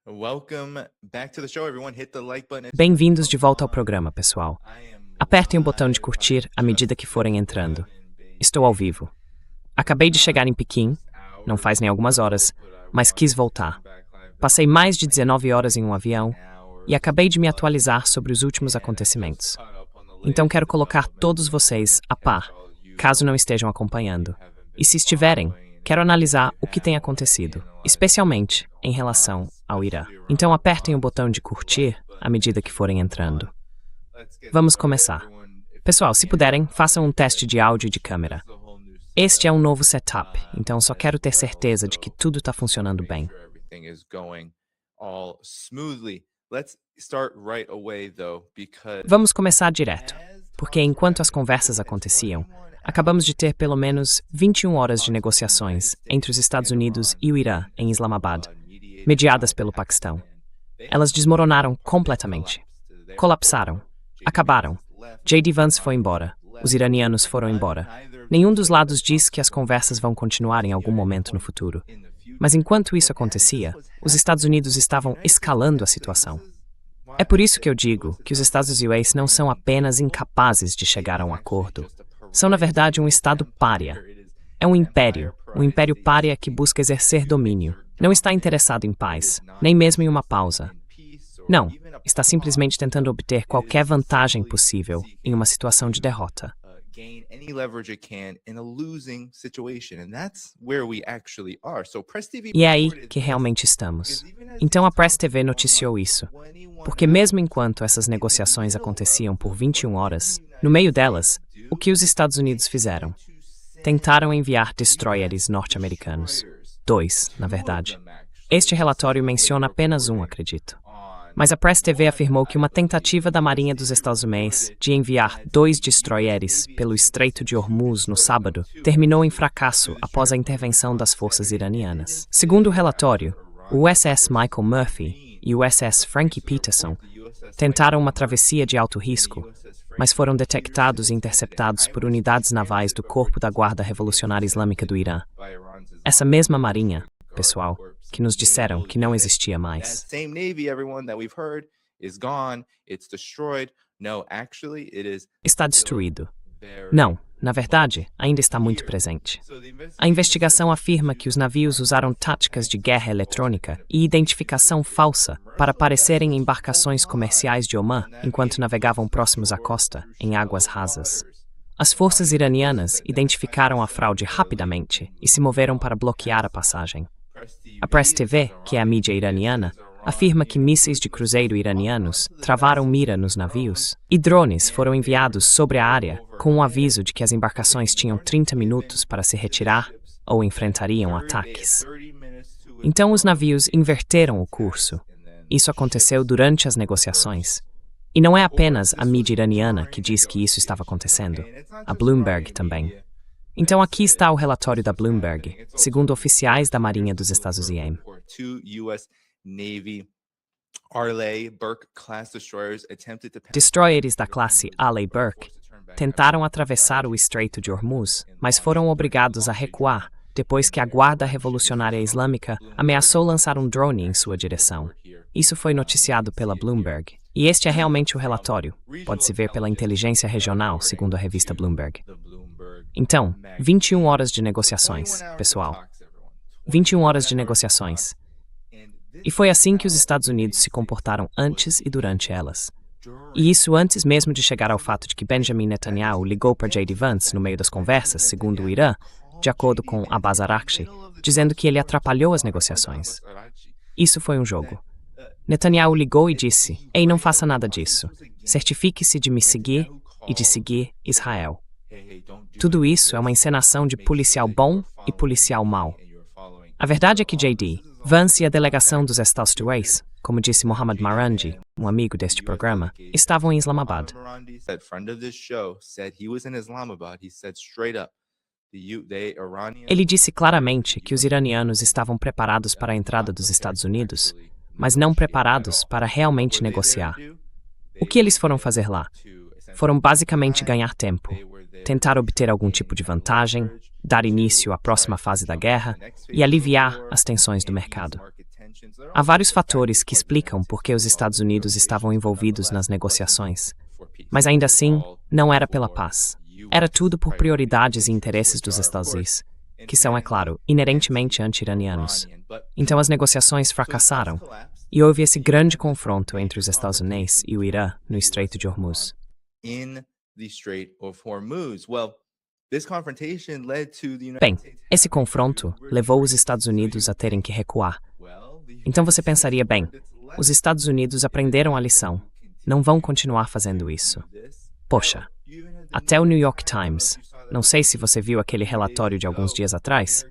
Welcome back to the show, everyone. Hit the like button. Bem-vindos de volta ao programa, pessoal. Apertem o botão de curtir à medida que forem entrando. Estou ao vivo. Acabei de chegar em Pequim, não faz nem algumas horas, mas quis voltar. Passei mais de 19 horas em um avião e acabei de me atualizar sobre os últimos acontecimentos. Então quero colocar todos vocês a par, caso não estejam acompanhando. E se estiverem, quero analisar o que tem acontecido, especialmente em relação ao Irã. Então apertem o botão de curtir à medida que forem entrando. Vamos começar. Pessoal, se puderem, façam um teste de áudio e de câmera. Este é um novo setup, então só quero ter certeza de que tudo está funcionando bem. Vamos começar direto, porque enquanto as conversas aconteciam, acabamos de ter pelo menos 21 horas de negociações entre os Estados Unidos e o Irã em Islamabad, mediadas pelo Paquistão. Elas desmoronaram completamente. Colapsaram. Acabaram. J.D. Vance foi embora. Os iranianos foram embora. Nenhum dos lados diz que as conversas vão continuar em algum momento no futuro. Mas enquanto isso acontecia, os Estados Unidos estavam escalando a situação. É por isso que eu digo que os Estados Unidos não são apenas incapazes de chegar a um acordo. São, na verdade, um Estado pária. É um império pária que busca exercer domínio. Não está interessado em paz, nem mesmo em uma pausa. Não, está simplesmente tentando obter qualquer vantagem possível em uma situação de derrota. E é aí que realmente estamos. Então a Press TV noticiou isso. Porque mesmo enquanto essas negociações aconteciam por 21 horas, no meio delas, o que os Estados Unidos fizeram? Tentaram enviar destroyers norte-americanos. 2, na verdade. Este relatório menciona apenas um, acredito. Mas a Press TV afirmou que uma tentativa da Marinha dos Estados Unidos de enviar 2 destroyers pelo Estreito de Hormuz no sábado terminou em fracasso após a intervenção das forças iranianas. Segundo o relatório, o USS Michael Murphy e o USS Frankie Peterson tentaram uma travessia de alto risco, mas foram detectados e interceptados por unidades navais do Corpo da Guarda Revolucionária Islâmica do Irã. Essa mesma marinha, pessoal, que nos disseram que não existia mais. Está destruído. Não, na verdade, ainda está muito presente. A investigação afirma que os navios usaram táticas de guerra eletrônica e identificação falsa para parecerem embarcações comerciais de Omã enquanto navegavam próximos à costa, em águas rasas. As forças iranianas identificaram a fraude rapidamente e se moveram para bloquear a passagem. A Press TV, que é a mídia iraniana, afirma que mísseis de cruzeiro iranianos travaram mira nos navios e drones foram enviados sobre a área com um aviso de que as embarcações tinham 30 minutos para se retirar ou enfrentariam ataques. Então os navios inverteram o curso. Isso aconteceu durante as negociações. E não é apenas a mídia iraniana que diz que isso estava acontecendo. A Bloomberg também. Então aqui está o relatório da Bloomberg, segundo oficiais da Marinha dos Estados Unidos. Destroyers da classe Arleigh Burke tentaram atravessar o Estreito de Hormuz, mas foram obrigados a recuar depois que a Guarda Revolucionária Islâmica ameaçou lançar um drone em sua direção. Isso foi noticiado pela Bloomberg. E este é realmente o relatório. Pode-se ver pela inteligência regional, segundo a revista Bloomberg. Então, 21 horas de negociações, pessoal. 21 horas de negociações. E foi assim que os Estados Unidos se comportaram antes e durante elas. E isso antes mesmo de chegar ao fato de que Benjamin Netanyahu ligou para J.D. Vance no meio das conversas, segundo o Irã, de acordo com Abbas Araghchi, dizendo que ele atrapalhou as negociações. Isso foi um jogo. Netanyahu ligou e disse: "Ei, não faça nada disso. Certifique-se de me seguir e de seguir Israel." Tudo isso é uma encenação de policial bom e policial mau. A verdade é que J.D. Vance e a delegação dos Estados Unidos, como disse Mohammad Marandi, um amigo deste programa, estavam em Islamabad. Ele disse claramente que os iranianos estavam preparados para a entrada dos Estados Unidos, mas não preparados para realmente negociar. O que eles foram fazer lá? Foram basicamente ganhar tempo, tentar obter algum tipo de vantagem, dar início à próxima fase da guerra e aliviar as tensões do mercado. Há vários fatores que explicam por que os Estados Unidos estavam envolvidos nas negociações. Mas ainda assim, não era pela paz. Era tudo por prioridades e interesses dos Estados Unidos, que são, é claro, inerentemente anti-iranianos. Então as negociações fracassaram, e houve esse grande confronto entre os Estados Unidos e o Irã no Estreito de Hormuz. Bem, esse confronto levou os Estados Unidos a terem que recuar. Então você pensaria, bem, os Estados Unidos aprenderam a lição. Não vão continuar fazendo isso. Poxa, até o New York Times, não sei se você viu aquele relatório de alguns dias atrás,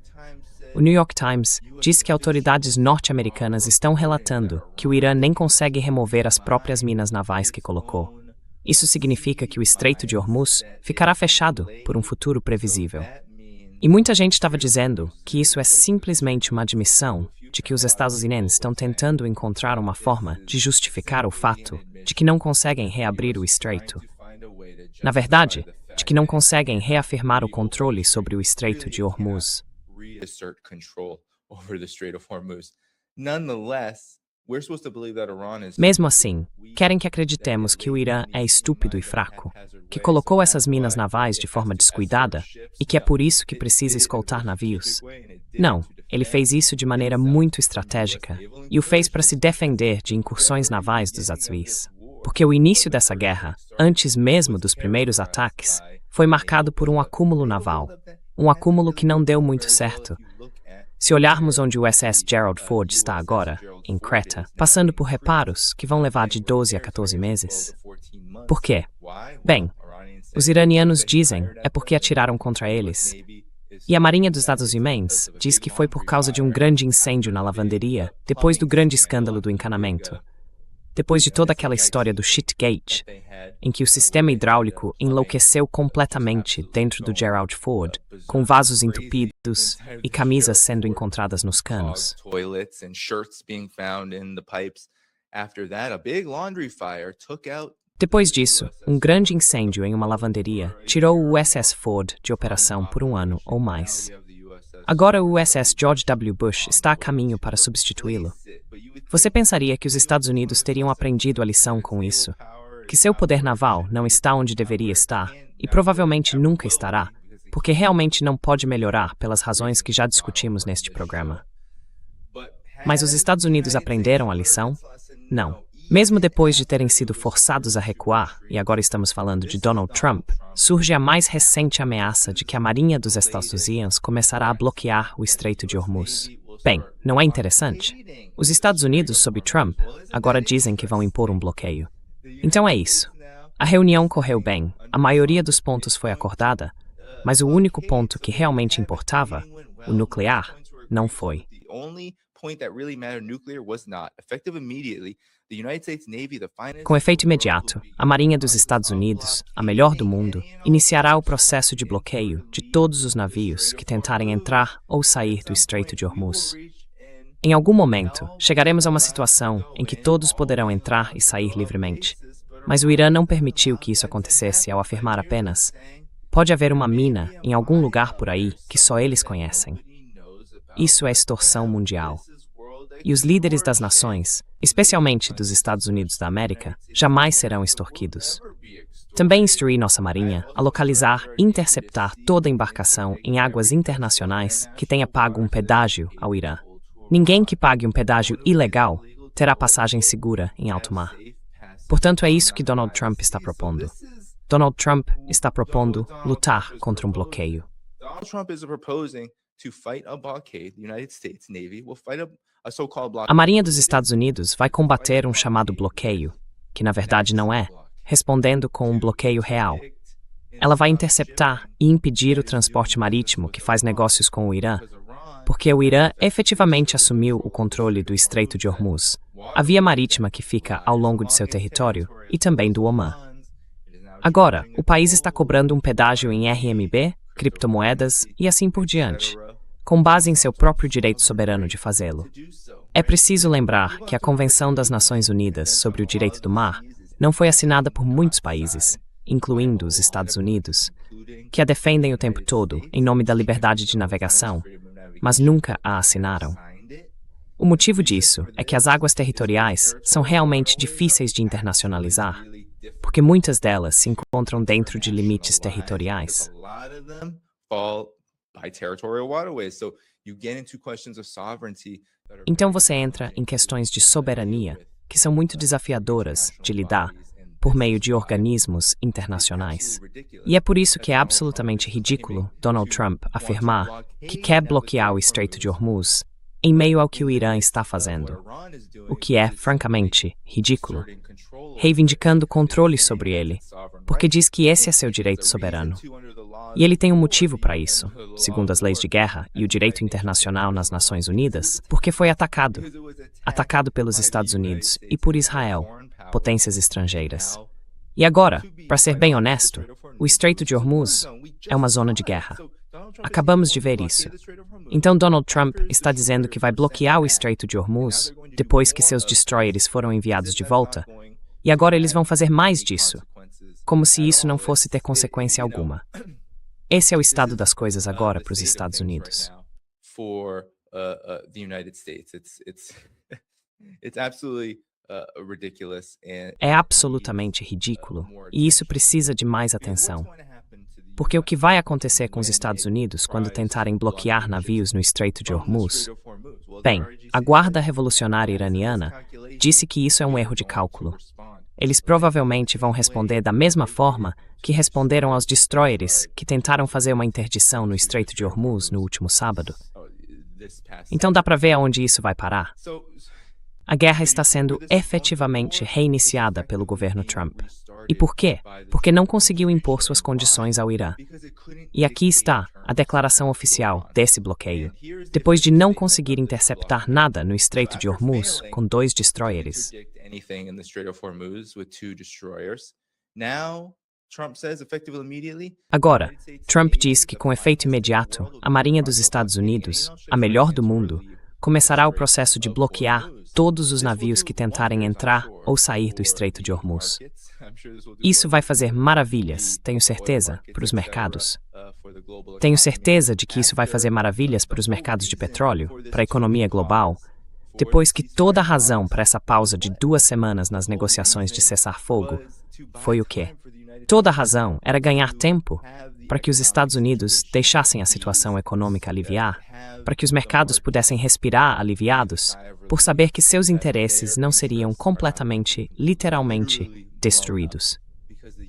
o New York Times diz que autoridades norte-americanas estão relatando que o Irã nem consegue remover as próprias minas navais que colocou. Isso significa que o Estreito de Hormuz ficará fechado por um futuro previsível. E muita gente estava dizendo que isso é simplesmente uma admissão de que os Estados Unidos estão tentando encontrar uma forma de justificar o fato de que não conseguem reabrir o estreito. Na verdade, de que não conseguem reafirmar o controle sobre o Estreito de Hormuz. Mesmo assim, querem que acreditemos que o Irã é estúpido e fraco, que colocou essas minas navais de forma descuidada e que é por isso que precisa escoltar navios. Não, ele fez isso de maneira muito estratégica e o fez para se defender de incursões navais dos Azvis. Porque o início dessa guerra, antes mesmo dos primeiros ataques, foi marcado por um acúmulo naval, um acúmulo que não deu muito certo. Se olharmos onde o SS Gerald Ford está agora, em Creta, passando por reparos que vão levar de 12 a 14 meses. Por quê? Bem, os iranianos dizem é porque atiraram contra eles. E a Marinha dos Estados Unidos diz que foi por causa de um grande incêndio na lavanderia, depois do grande escândalo do encanamento. Depois de toda aquela história do Shitgate, em que o sistema hidráulico enlouqueceu completamente dentro do Gerald Ford, com vasos entupidos e camisas sendo encontradas nos canos. Depois disso, um grande incêndio em uma lavanderia tirou o USS Ford de operação por um ano ou mais. Agora o USS George W. Bush está a caminho para substituí-lo. Você pensaria que os Estados Unidos teriam aprendido a lição com isso? Que seu poder naval não está onde deveria estar e provavelmente nunca estará, porque realmente não pode melhorar pelas razões que já discutimos neste programa. Mas os Estados Unidos aprenderam a lição? Não. Mesmo depois de terem sido forçados a recuar, e agora estamos falando de Donald Trump, surge a mais recente ameaça de que a Marinha dos Estados Unidos começará a bloquear o Estreito de Hormuz. Bem, não é interessante? Os Estados Unidos, sob Trump, agora dizem que vão impor um bloqueio. Então é isso. A reunião correu bem, a maioria dos pontos foi acordada, mas o único ponto que realmente importava, o nuclear, não foi. Com efeito imediato, a Marinha dos Estados Unidos, a melhor do mundo, iniciará o processo de bloqueio de todos os navios que tentarem entrar ou sair do Estreito de Hormuz. Em algum momento, chegaremos a uma situação em que todos poderão entrar e sair livremente. Mas o Irã não permitiu que isso acontecesse ao afirmar apenas: pode haver uma mina em algum lugar por aí que só eles conhecem. Isso é extorsão mundial. E os líderes das nações, especialmente dos Estados Unidos da América, jamais serão extorquidos. Também instruí nossa Marinha a localizar e interceptar toda embarcação em águas internacionais que tenha pago um pedágio ao Irã. Ninguém que pague um pedágio ilegal terá passagem segura em alto mar. Portanto, é isso que Donald Trump está propondo. Donald Trump está propondo lutar contra um bloqueio. A Marinha dos Estados Unidos vai combater um chamado bloqueio, que na verdade não é, respondendo com um bloqueio real. Ela vai interceptar e impedir o transporte marítimo que faz negócios com o Irã, porque o Irã efetivamente assumiu o controle do Estreito de Hormuz, a via marítima que fica ao longo de seu território, e também do Omã. Agora, o país está cobrando um pedágio em RMB, criptomoedas e assim por diante, com base em seu próprio direito soberano de fazê-lo. É preciso lembrar que a Convenção das Nações Unidas sobre o Direito do Mar não foi assinada por muitos países, incluindo os Estados Unidos, que a defendem o tempo todo em nome da liberdade de navegação, mas nunca a assinaram. O motivo disso é que as águas territoriais são realmente difíceis de internacionalizar, porque muitas delas se encontram dentro de limites territoriais. Então você entra em questões de soberania, que são muito desafiadoras de lidar por meio de organismos internacionais. E é por isso que é absolutamente ridículo Donald Trump afirmar que quer bloquear o Estreito de Hormuz em meio ao que o Irã está fazendo, o que é, francamente, ridículo, reivindicando controle sobre ele, porque diz que esse é seu direito soberano. E ele tem um motivo para isso, segundo as leis de guerra e o direito internacional nas Nações Unidas, porque foi atacado pelos Estados Unidos e por Israel, potências estrangeiras. E agora, para ser bem honesto, o Estreito de Hormuz é uma zona de guerra. Acabamos de ver isso. Então Donald Trump está dizendo que vai bloquear o Estreito de Hormuz depois que seus destroyers foram enviados de volta, e agora eles vão fazer mais disso, como se isso não fosse ter consequência alguma. Esse é o estado das coisas agora para os Estados Unidos. É absolutamente ridículo, e isso precisa de mais atenção. Porque o que vai acontecer com os Estados Unidos quando tentarem bloquear navios no Estreito de Hormuz? Bem, a Guarda Revolucionária Iraniana disse que isso é um erro de cálculo. Eles provavelmente vão responder da mesma forma que responderam aos destroyers que tentaram fazer uma interdição no Estreito de Hormuz no último sábado. Então dá para ver aonde isso vai parar. A guerra está sendo efetivamente reiniciada pelo governo Trump. E por quê? Porque não conseguiu impor suas condições ao Irã. E aqui está a declaração oficial desse bloqueio. Depois de não conseguir interceptar nada no Estreito de Hormuz com 2 destroyers. Agora, Trump diz que com efeito imediato, a Marinha dos Estados Unidos, a melhor do mundo, começará o processo de bloquear todos os navios que tentarem entrar ou sair do Estreito de Hormuz. Isso vai fazer maravilhas, tenho certeza, para os mercados. Tenho certeza de que isso vai fazer maravilhas para os mercados de petróleo, para a economia global, depois que toda a razão para essa pausa de 2 semanas nas negociações de cessar-fogo foi o quê? Toda a razão era ganhar tempo para que os Estados Unidos deixassem a situação econômica aliviar, para que os mercados pudessem respirar aliviados, por saber que seus interesses não seriam completamente, literalmente, destruídos.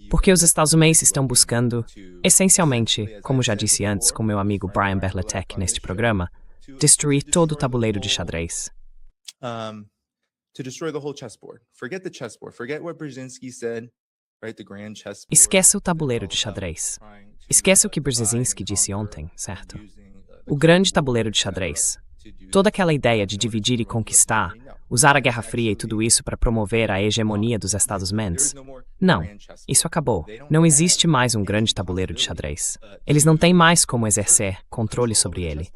Porque os Estados Unidos estão buscando, essencialmente, como já disse antes com meu amigo Brian Berletek neste programa, destruir todo o tabuleiro de xadrez. Esqueça o tabuleiro de xadrez. Esqueça o que Brzezinski disse ontem, certo? O grande tabuleiro de xadrez. Toda aquela ideia de dividir e conquistar, usar a Guerra Fria e tudo isso para promover a hegemonia dos Estados Unidos. Não, isso acabou. Não existe mais um grande tabuleiro de xadrez. Eles não têm mais como exercer controle sobre ele.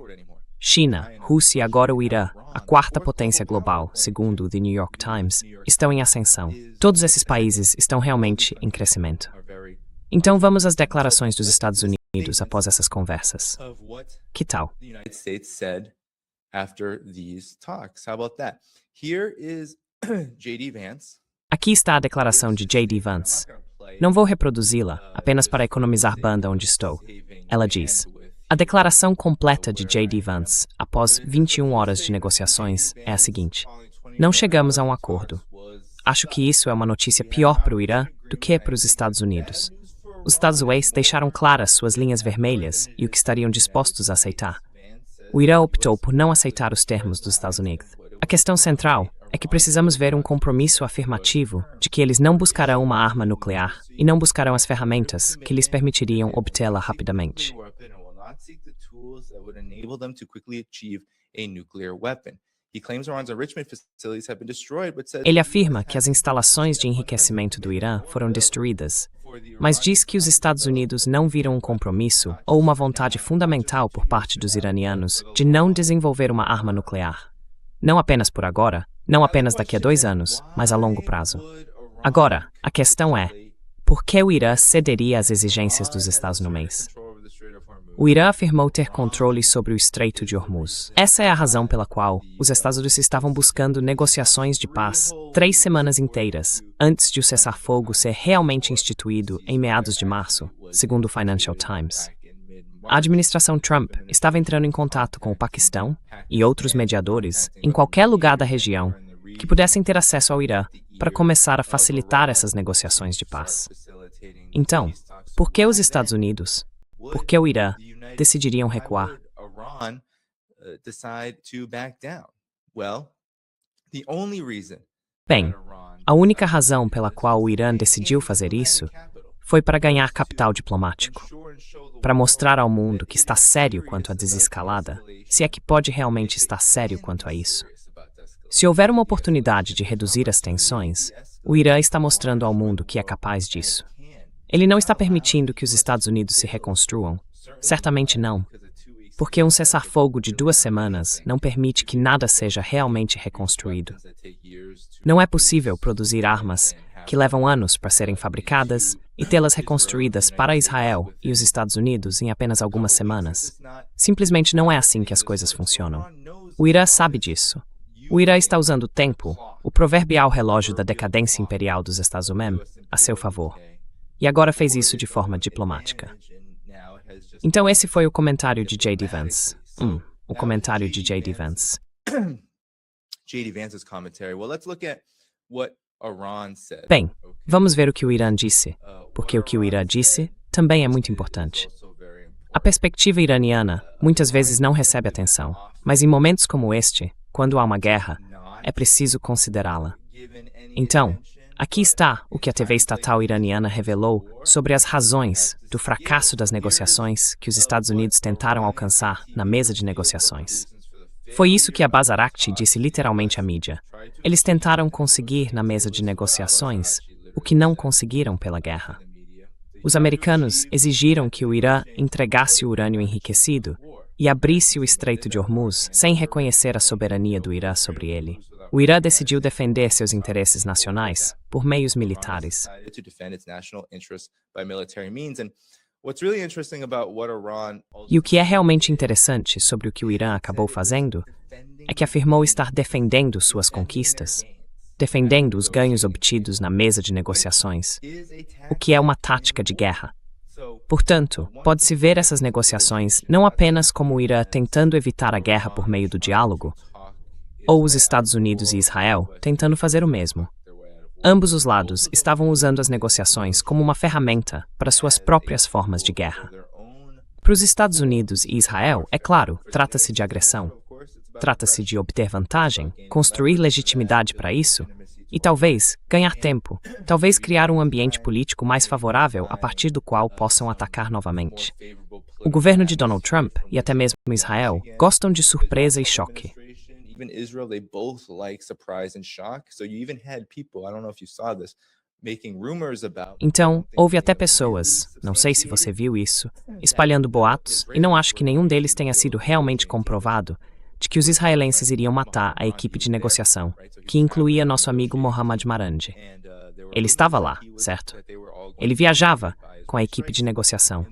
China, Rússia e agora o Irã, a 4ª potência global, segundo o The New York Times, estão em ascensão. Todos esses países estão realmente em crescimento. Então vamos às declarações dos Estados Unidos após essas conversas. Que tal? Aqui está a declaração de J.D. Vance. Não vou reproduzi-la, apenas para economizar banda onde estou. Ela diz: a declaração completa de J.D. Vance, após 21 horas de negociações, é a seguinte: não chegamos a um acordo. Acho que isso é uma notícia pior para o Irã do que para os Estados Unidos. Os Estados Unidos deixaram claras suas linhas vermelhas e o que estariam dispostos a aceitar. O Irã optou por não aceitar os termos dos Estados Unidos. A questão central é que precisamos ver um compromisso afirmativo de que eles não buscarão uma arma nuclear e não buscarão as ferramentas que lhes permitiriam obtê-la rapidamente. Ele afirma que as instalações de enriquecimento do Irã foram destruídas, mas diz que os Estados Unidos não viram um compromisso ou uma vontade fundamental por parte dos iranianos de não desenvolver uma arma nuclear. Não apenas por agora, não apenas daqui a 2 anos, mas a longo prazo. Agora, a questão é, por que o Irã cederia às exigências dos Estados Unidos? O Irã afirmou ter controle sobre o Estreito de Hormuz. Essa é a razão pela qual os Estados Unidos estavam buscando negociações de paz 3 semanas inteiras antes de o cessar-fogo ser realmente instituído em meados de março, segundo o Financial Times. A administração Trump estava entrando em contato com o Paquistão e outros mediadores em qualquer lugar da região que pudessem ter acesso ao Irã para começar a facilitar essas negociações de paz. Então, por que os Estados Unidos, por que o Irã decidiriam recuar? Bem, a única razão pela qual o Irã decidiu fazer isso foi para ganhar capital diplomático, para mostrar ao mundo que está sério quanto à desescalada, se é que pode realmente estar sério quanto a isso. Se houver uma oportunidade de reduzir as tensões, o Irã está mostrando ao mundo que é capaz disso. Ele não está permitindo que os Estados Unidos se reconstruam. Certamente não. Porque um cessar-fogo de 2 semanas não permite que nada seja realmente reconstruído. Não é possível produzir armas que levam anos para serem fabricadas e tê-las reconstruídas para Israel e os Estados Unidos em apenas algumas semanas. Simplesmente não é assim que as coisas funcionam. O Irã sabe disso. O Irã está usando o tempo, o proverbial relógio da decadência imperial dos Estados Unidos, a seu favor. E agora fez isso de forma diplomática. Então esse foi o comentário de J.D. Vance. O comentário de J.D. Vance. Bem, vamos ver o que o Irã disse, porque o que o Irã disse também é muito importante. A perspectiva iraniana muitas vezes não recebe atenção, mas em momentos como este, quando há uma guerra, é preciso considerá-la. Então, aqui está o que a TV estatal iraniana revelou sobre as razões do fracasso das negociações que os Estados Unidos tentaram alcançar na mesa de negociações. Foi isso que a Bazarakti disse literalmente à mídia. Eles tentaram conseguir na mesa de negociações o que não conseguiram pela guerra. Os americanos exigiram que o Irã entregasse o urânio enriquecido e abrisse o Estreito de Hormuz sem reconhecer a soberania do Irã sobre ele. O Irã decidiu defender seus interesses nacionais por meios militares. E o que é realmente interessante sobre o que o Irã acabou fazendo é que afirmou estar defendendo suas conquistas, defendendo os ganhos obtidos na mesa de negociações, o que é uma tática de guerra. Portanto, pode-se ver essas negociações não apenas como o Irã tentando evitar a guerra por meio do diálogo, ou os Estados Unidos e Israel tentando fazer o mesmo. Ambos os lados estavam usando as negociações como uma ferramenta para suas próprias formas de guerra. Para os Estados Unidos e Israel, é claro, trata-se de agressão. Trata-se de obter vantagem, construir legitimidade para isso, e talvez ganhar tempo, talvez criar um ambiente político mais favorável a partir do qual possam atacar novamente. O governo de Donald Trump e até mesmo Israel gostam de surpresa e choque. Even Israel, they both like surprise and shock. So you even had people, I don't know if you saw this, making rumors about. Então, houve até pessoas, não sei se você viu isso, espalhando boatos, e não acho que nenhum deles tenha sido realmente comprovado, de que os israelenses iriam matar a equipe de negociação, que incluía nosso amigo Mohammad Marandi. Ele estava lá, certo? Ele viajava com a equipe de negociação.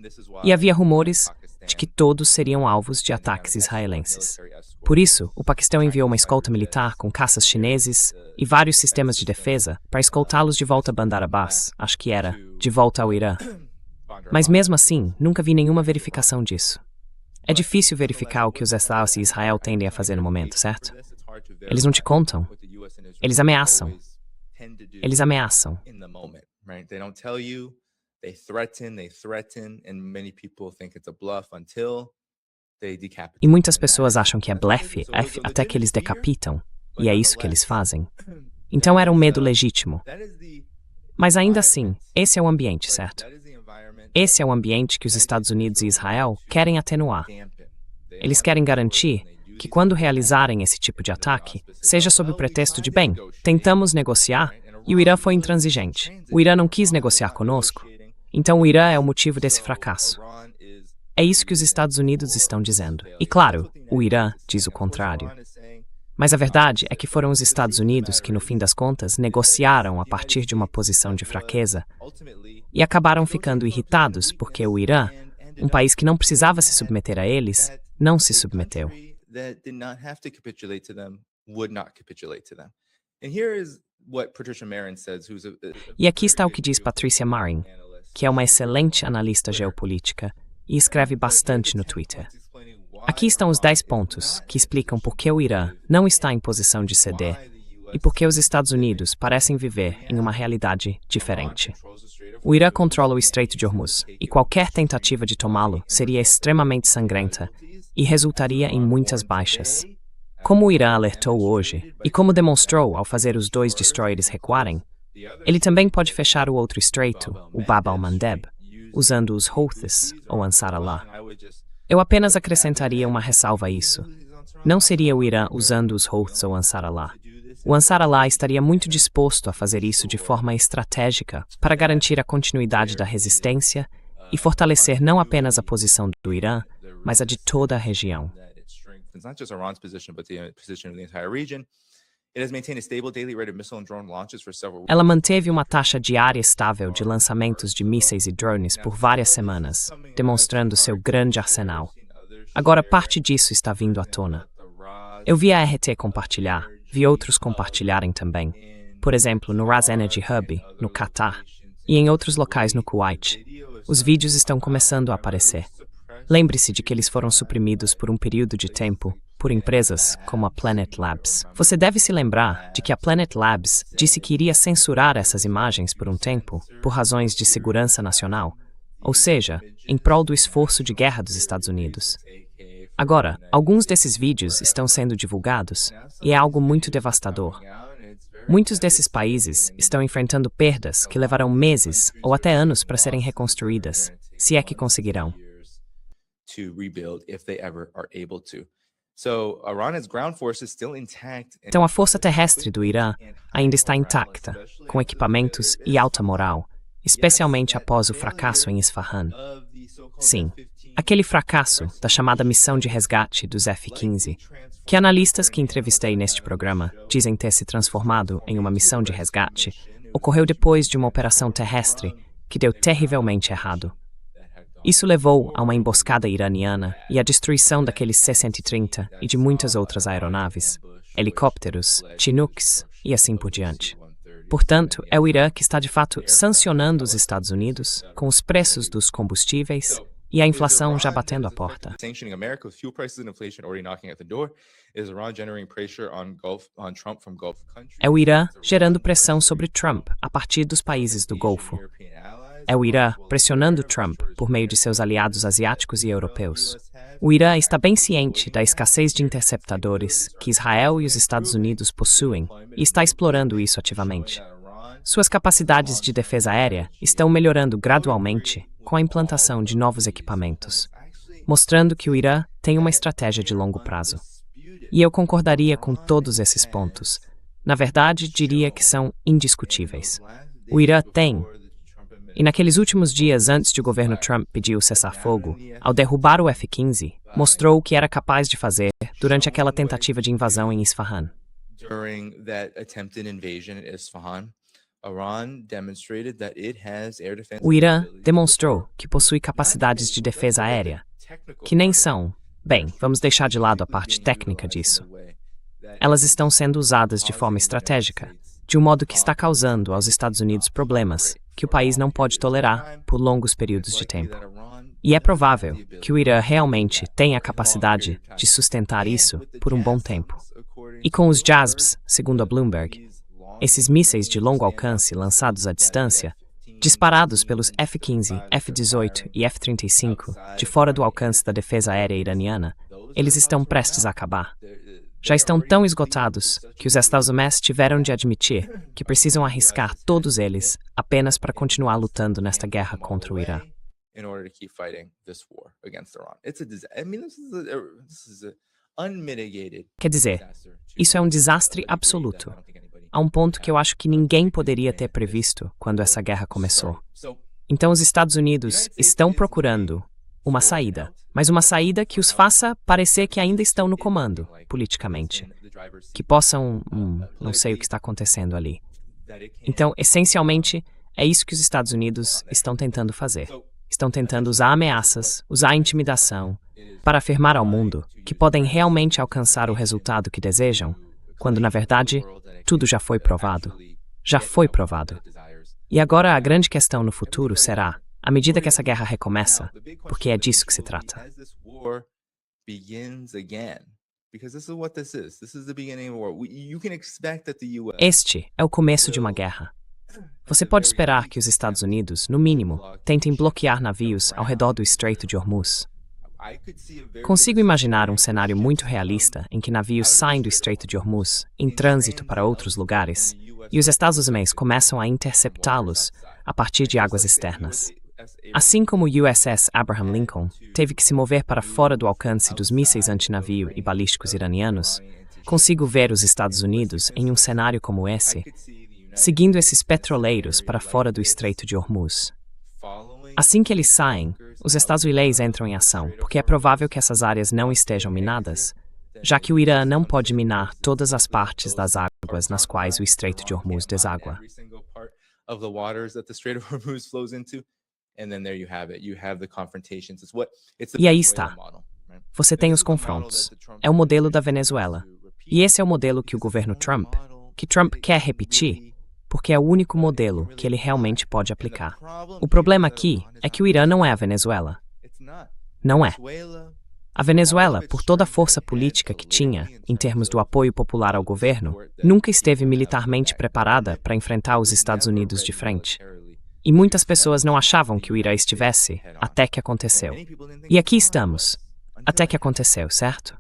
E havia rumores de que todos seriam alvos de ataques israelenses. Por isso, o Paquistão enviou uma escolta militar com caças chineses e vários sistemas de defesa para escoltá-los de volta a Bandar Abbas, acho que era, de volta ao Irã. Mas mesmo assim, nunca vi nenhuma verificação disso. É difícil verificar o que os Estados e Israel tendem a fazer no momento, certo? Eles não te contam. Eles ameaçam. Eles ameaçam. E muitas pessoas acham que é blefe até que eles decapitam, e é isso que eles fazem. Então era um medo legítimo. Mas ainda assim, esse é o ambiente, certo? Esse é o ambiente que os Estados Unidos e Israel querem atenuar. Eles querem garantir que quando realizarem esse tipo de ataque, seja sob o pretexto de, bem, tentamos negociar e o Irã foi intransigente. O Irã não quis negociar conosco. Então o Irã é o motivo desse fracasso. É isso que os Estados Unidos estão dizendo. E claro, o Irã diz o contrário. Mas a verdade é que foram os Estados Unidos que, no fim das contas, negociaram a partir de uma posição de fraqueza e acabaram ficando irritados porque o Irã um país que não precisava se submeter a eles, não se submeteu. That did not have to capitulate to them would not capitulate to them. And here is what Patricia Marin says, who's a E aqui está o que diz Patricia Marin, que é uma excelente analista geopolítica e escreve bastante no Twitter. Aqui estão os 10 pontos que explicam por que o Irã não está em posição de ceder e por que os Estados Unidos parecem viver em uma realidade diferente. O Irã controla o Estreito de Hormuz e qualquer tentativa de tomá-lo seria extremamente sangrenta e resultaria em muitas baixas. Como o Irã alertou hoje e como demonstrou ao fazer os 2 destroyers recuarem, ele também pode fechar o outro estreito, o Bab al-Mandeb, usando os Houthis ou Ansar Allah. Eu apenas acrescentaria uma ressalva a isso. Não seria o Irã usando os Houthis ou Ansar Allah. O Ansar Allah estaria muito disposto a fazer isso de forma estratégica para garantir a continuidade da resistência e fortalecer não apenas a posição do Irã, mas a de toda a região. Not just Iran's position, but the position of the entire region. It has maintained a stable daily rate of missile and drone launches for several weeks. Ela manteve uma taxa diária estável de lançamentos de mísseis e drones por várias semanas, demonstrando seu grande arsenal. Agora parte disso está vindo à tona. Eu vi a RT compartilhar, vi outros compartilharem também. Por exemplo, no Ras Energy Hub, no Catar, e em outros locais no Kuwait. Os vídeos estão começando a aparecer. Lembre-se de que eles foram suprimidos por um período de tempo por empresas como a Planet Labs. Você deve se lembrar de que a Planet Labs disse que iria censurar essas imagens por um tempo, por razões de segurança nacional, ou seja, em prol do esforço de guerra dos Estados Unidos. Agora, alguns desses vídeos estão sendo divulgados e é algo muito devastador. Muitos desses países estão enfrentando perdas que levarão meses ou até anos para serem reconstruídas, se é que conseguirão. To rebuild if they ever are able to. So Iran has ground forces still intact. Então a força terrestre do Irã ainda está intacta, com equipamentos e alta moral, especialmente após o fracasso em Isfahan. Sim, aquele fracasso da chamada missão de resgate dos F-15, que analistas que entrevistei neste programa dizem ter se transformado em uma missão de resgate, ocorreu depois de uma operação terrestre que deu terrivelmente errado. Isso levou a uma emboscada iraniana e à destruição daqueles C-130 e de muitas outras aeronaves, helicópteros, Chinooks e assim por diante. Portanto, é o Irã que está de fato sancionando os Estados Unidos com os preços dos combustíveis e a inflação já batendo a porta. É o Irã gerando pressão sobre Trump a partir dos países do Golfo. É o Irã pressionando Trump por meio de seus aliados asiáticos e europeus. O Irã está bem ciente da escassez de interceptadores que Israel e os Estados Unidos possuem e está explorando isso ativamente. Suas capacidades de defesa aérea estão melhorando gradualmente com a implantação de novos equipamentos, mostrando que o Irã tem uma estratégia de longo prazo. E eu concordaria com todos esses pontos. Na verdade, diria que são indiscutíveis. O Irã tem. E naqueles últimos dias antes de o governo Trump pedir o cessar-fogo, ao derrubar o F-15, mostrou o que era capaz de fazer durante aquela tentativa de invasão em Isfahan. O Irã demonstrou que possui capacidades de defesa aérea, que nem são, bem, vamos deixar de lado a parte técnica disso. Elas estão sendo usadas de forma estratégica, de um modo que está causando aos Estados Unidos problemas que o país não pode tolerar por longos períodos de tempo. E é provável que o Irã realmente tenha a capacidade de sustentar isso por um bom tempo. E com os JASBs, segundo a Bloomberg, esses mísseis de longo alcance lançados à distância, disparados pelos F-15, F-18 e F-35 de fora do alcance da defesa aérea iraniana, eles estão prestes a acabar. Já estão tão esgotados que os Estados Unidos tiveram de admitir que precisam arriscar todos eles apenas para continuar lutando nesta guerra contra o Irã. Quer dizer, isso é um desastre absoluto, a um ponto que eu acho que ninguém poderia ter previsto quando essa guerra começou. Então os Estados Unidos estão procurando uma saída, mas uma saída que os faça parecer que ainda estão no comando, politicamente. Que possam, não sei o que está acontecendo ali. Então, essencialmente, é isso que os Estados Unidos estão tentando fazer. estão tentando usar ameaças, usar intimidação, para afirmar ao mundo que podem realmente alcançar o resultado que desejam, quando na verdade tudo já foi provado. Já foi provado. E agora a grande questão no futuro será, à medida que essa guerra recomeça, porque é disso que se trata. Este é o começo de uma guerra. Você pode esperar que os Estados Unidos, no mínimo, tentem bloquear navios ao redor do Estreito de Hormuz. Consigo imaginar um cenário muito realista em que navios saem do Estreito de Hormuz, em trânsito para outros lugares, e os Estados Unidos começam a interceptá-los a partir de águas externas. Assim como o USS Abraham Lincoln teve que se mover para fora do alcance dos mísseis antinavio e balísticos iranianos, consigo ver os Estados Unidos em um cenário como esse, seguindo esses petroleiros para fora do Estreito de Hormuz. Assim que eles saem, os Estados Unidos entram em ação, porque é provável que essas áreas não estejam minadas, já que o Irã não pode minar todas as partes das águas nas quais o Estreito de Hormuz deságua. E aí está. Você tem os confrontos. É o modelo da Venezuela. E esse é o modelo que o governo Trump quer repetir, porque é o único modelo que ele realmente pode aplicar. O problema aqui é que o Irã não é a Venezuela. Não é. A Venezuela, por toda a força política que tinha, em termos do apoio popular ao governo, nunca esteve militarmente preparada para enfrentar os Estados Unidos de frente. E muitas pessoas não achavam que o Irã estivesse, até que aconteceu. E aqui estamos, até que aconteceu, certo?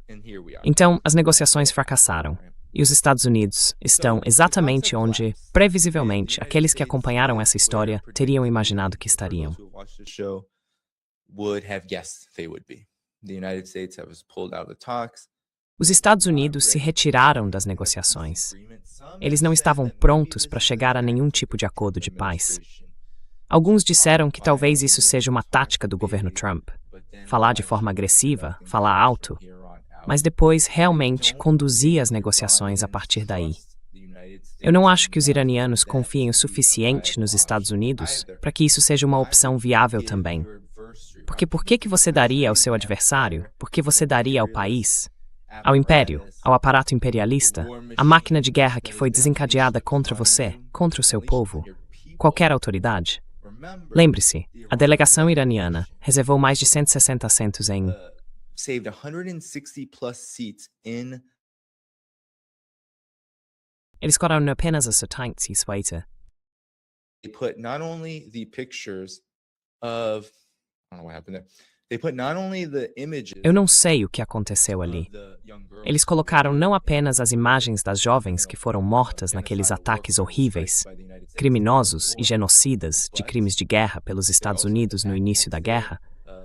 Então, as negociações fracassaram. E os Estados Unidos estão exatamente onde, previsivelmente, aqueles que acompanharam essa história teriam imaginado que estariam. Os Estados Unidos se retiraram das negociações. Eles não estavam prontos para chegar a nenhum tipo de acordo de paz. Alguns disseram que talvez isso seja uma tática do governo Trump, falar de forma agressiva, falar alto, mas depois realmente conduzir as negociações a partir daí. Eu não acho que os iranianos confiem o suficiente nos Estados Unidos para que isso seja uma opção viável também. Porque por que você daria ao seu adversário? Por que você daria ao país? Ao império, ao aparato imperialista, à máquina de guerra que foi desencadeada contra você, contra o seu povo, qualquer autoridade? Lembre-se, a delegação iraniana reservou mais de 160 assentos em... Eles colocaram apenas as sotantes e suéter. Eu não sei o que aconteceu ali. Eles colocaram não apenas as imagens das jovens que foram mortas naqueles ataques horríveis, criminosos e genocidas de crimes de guerra pelos Estados Unidos no início da guerra,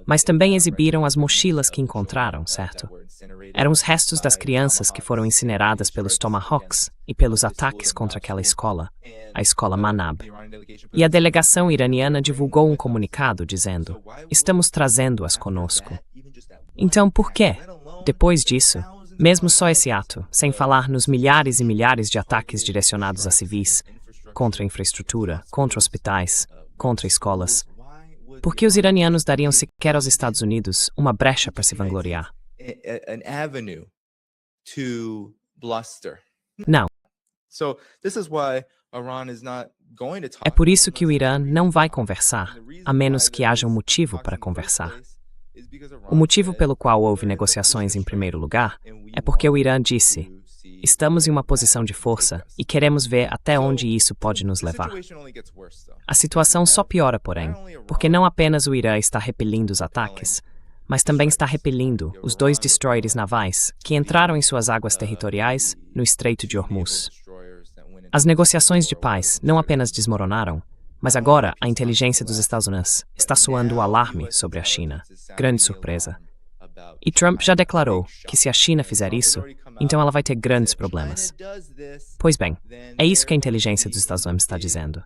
mas também exibiram as mochilas que encontraram, certo? Eram os restos das crianças que foram incineradas pelos Tomahawks e pelos ataques contra aquela escola, a escola Manab. E a delegação iraniana divulgou um comunicado dizendo: estamos trazendo-as conosco. Então, por quê? Depois disso, mesmo só esse ato, sem falar nos milhares e milhares de ataques direcionados a civis, contra a infraestrutura, contra hospitais, contra escolas, por que os iranianos dariam sequer aos Estados Unidos uma brecha para se vangloriar? Não. É por isso que o Irã não vai conversar, a menos que haja um motivo para conversar. O motivo pelo qual houve negociações em primeiro lugar é porque o Irã disse: estamos em uma posição de força e queremos ver até onde isso pode nos levar. A situação só piora, porém, porque não apenas o Irã está repelindo os ataques, mas também está repelindo os 2 destroyers navais que entraram em suas águas territoriais no Estreito de Hormuz. As negociações de paz não apenas desmoronaram, mas agora a inteligência dos Estados Unidos está soando o alarme sobre a China. Grande surpresa. E Trump já declarou que se a China fizer isso, então ela vai ter grandes problemas. Pois bem, é isso que a inteligência dos Estados Unidos está dizendo.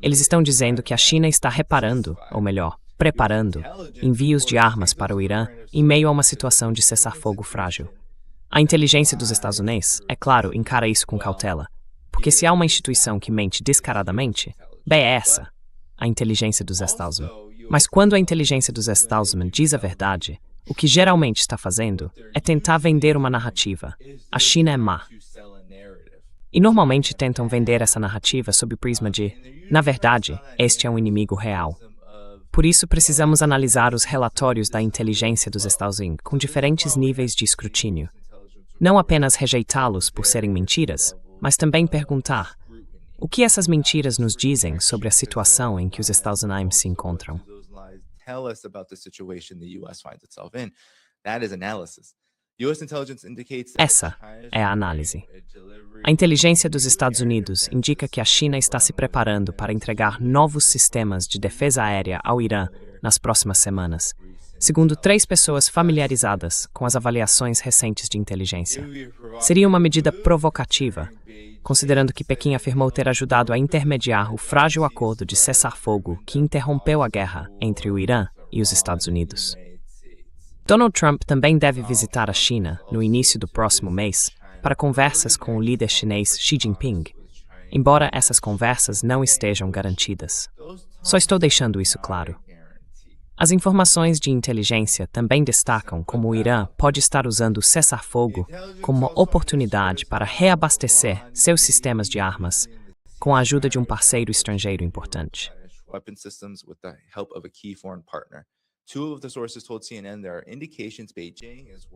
Eles estão dizendo que a China está reparando, ou melhor, preparando, envios de armas para o Irã em meio a uma situação de cessar-fogo frágil. A inteligência dos Estados Unidos, é claro, encara isso com cautela, Porque se há uma instituição que mente descaradamente, bem é essa, a inteligência dos Estados Unidos. Mas quando a inteligência dos Estados Unidos diz a verdade, o que geralmente está fazendo é tentar vender uma narrativa. A China é má. E normalmente tentam vender essa narrativa sob o prisma de, na verdade, este é um inimigo real. Por isso precisamos analisar os relatórios da inteligência dos Estados Unidos com diferentes níveis de escrutínio. Não apenas rejeitá-los por serem mentiras, mas também perguntar: o que essas mentiras nos dizem sobre a situação em que os Estados Unidos se encontram? Essa é a análise. A inteligência dos Estados Unidos indica que a China está se preparando para entregar novos sistemas de defesa aérea ao Irã nas próximas semanas, segundo 3 pessoas familiarizadas com as avaliações recentes de inteligência. Seria uma medida provocativa, considerando que Pequim afirmou ter ajudado a intermediar o frágil acordo de cessar-fogo que interrompeu a guerra entre o Irã e os Estados Unidos. Donald Trump também deve visitar a China no início do próximo mês para conversas com o líder chinês Xi Jinping, embora essas conversas não estejam garantidas. Só estou deixando isso claro. As informações de inteligência também destacam como o Irã pode estar usando o cessar-fogo como uma oportunidade para reabastecer seus sistemas de armas com a ajuda de um parceiro estrangeiro importante.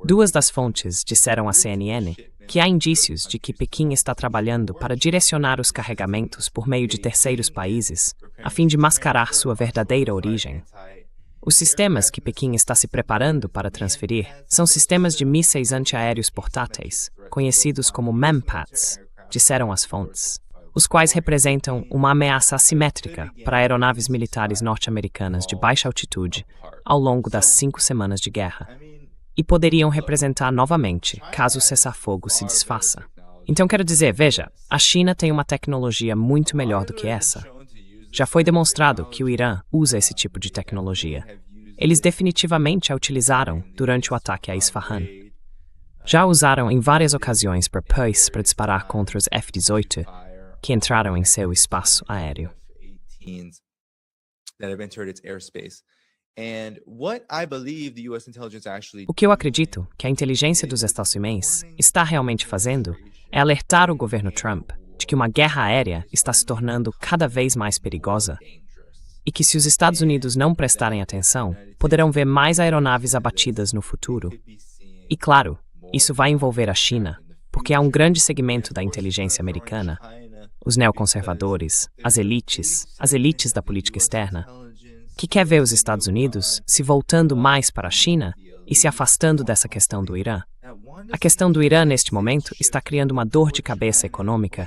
Duas das fontes disseram à CNN que há indícios de que Pequim está trabalhando para direcionar os carregamentos por meio de terceiros países, a fim de mascarar sua verdadeira origem. Os sistemas que Pequim está se preparando para transferir são sistemas de mísseis antiaéreos portáteis, conhecidos como MAMPATs, disseram as fontes, os quais representam uma ameaça assimétrica para aeronaves militares norte-americanas de baixa altitude ao longo das 5 semanas de guerra, e poderiam representar novamente caso o cessar-fogo se desfaça. Então quero dizer, veja, a China tem uma tecnologia muito melhor do que essa. Já foi demonstrado que o Irã usa esse tipo de tecnologia. Eles definitivamente a utilizaram durante o ataque a Isfahan. Já a usaram em várias ocasiões para disparar contra os F-18 que entraram em seu espaço aéreo. O que eu acredito que a inteligência dos Estados Unidos está realmente fazendo é alertar o governo Trump de que uma guerra aérea está se tornando cada vez mais perigosa e que, se os Estados Unidos não prestarem atenção, poderão ver mais aeronaves abatidas no futuro. E, claro, isso vai envolver a China, porque há um grande segmento da inteligência americana, os neoconservadores, as elites da política externa, que quer ver os Estados Unidos se voltando mais para a China e se afastando dessa questão do Irã. A questão do Irã, neste momento, está criando uma dor de cabeça econômica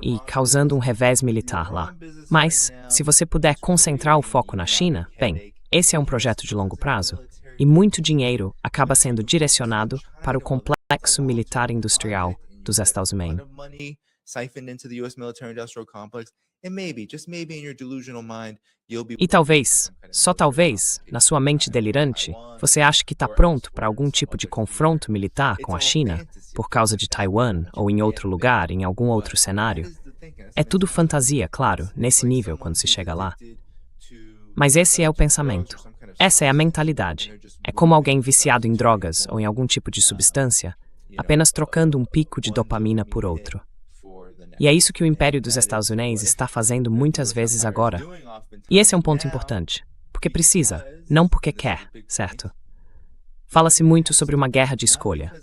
e causando um revés militar lá. Mas, se você puder concentrar o foco na China, bem, esse é um projeto de longo prazo, e muito dinheiro acaba sendo direcionado para o complexo militar industrial dos Estados Unidos. E talvez, só talvez, na sua mente delirante, você ache que está pronto para algum tipo de confronto militar com a China, por causa de Taiwan ou em outro lugar, em algum outro cenário. É tudo fantasia, claro, nesse nível quando se chega lá. Mas esse é o pensamento. Essa é a mentalidade. É como alguém viciado em drogas ou em algum tipo de substância, apenas trocando um pico de dopamina por outro. E é isso que o Império dos Estados Unidos está fazendo muitas vezes agora. E esse é um ponto importante, porque precisa, não porque quer, certo? Fala-se muito sobre uma guerra de escolha.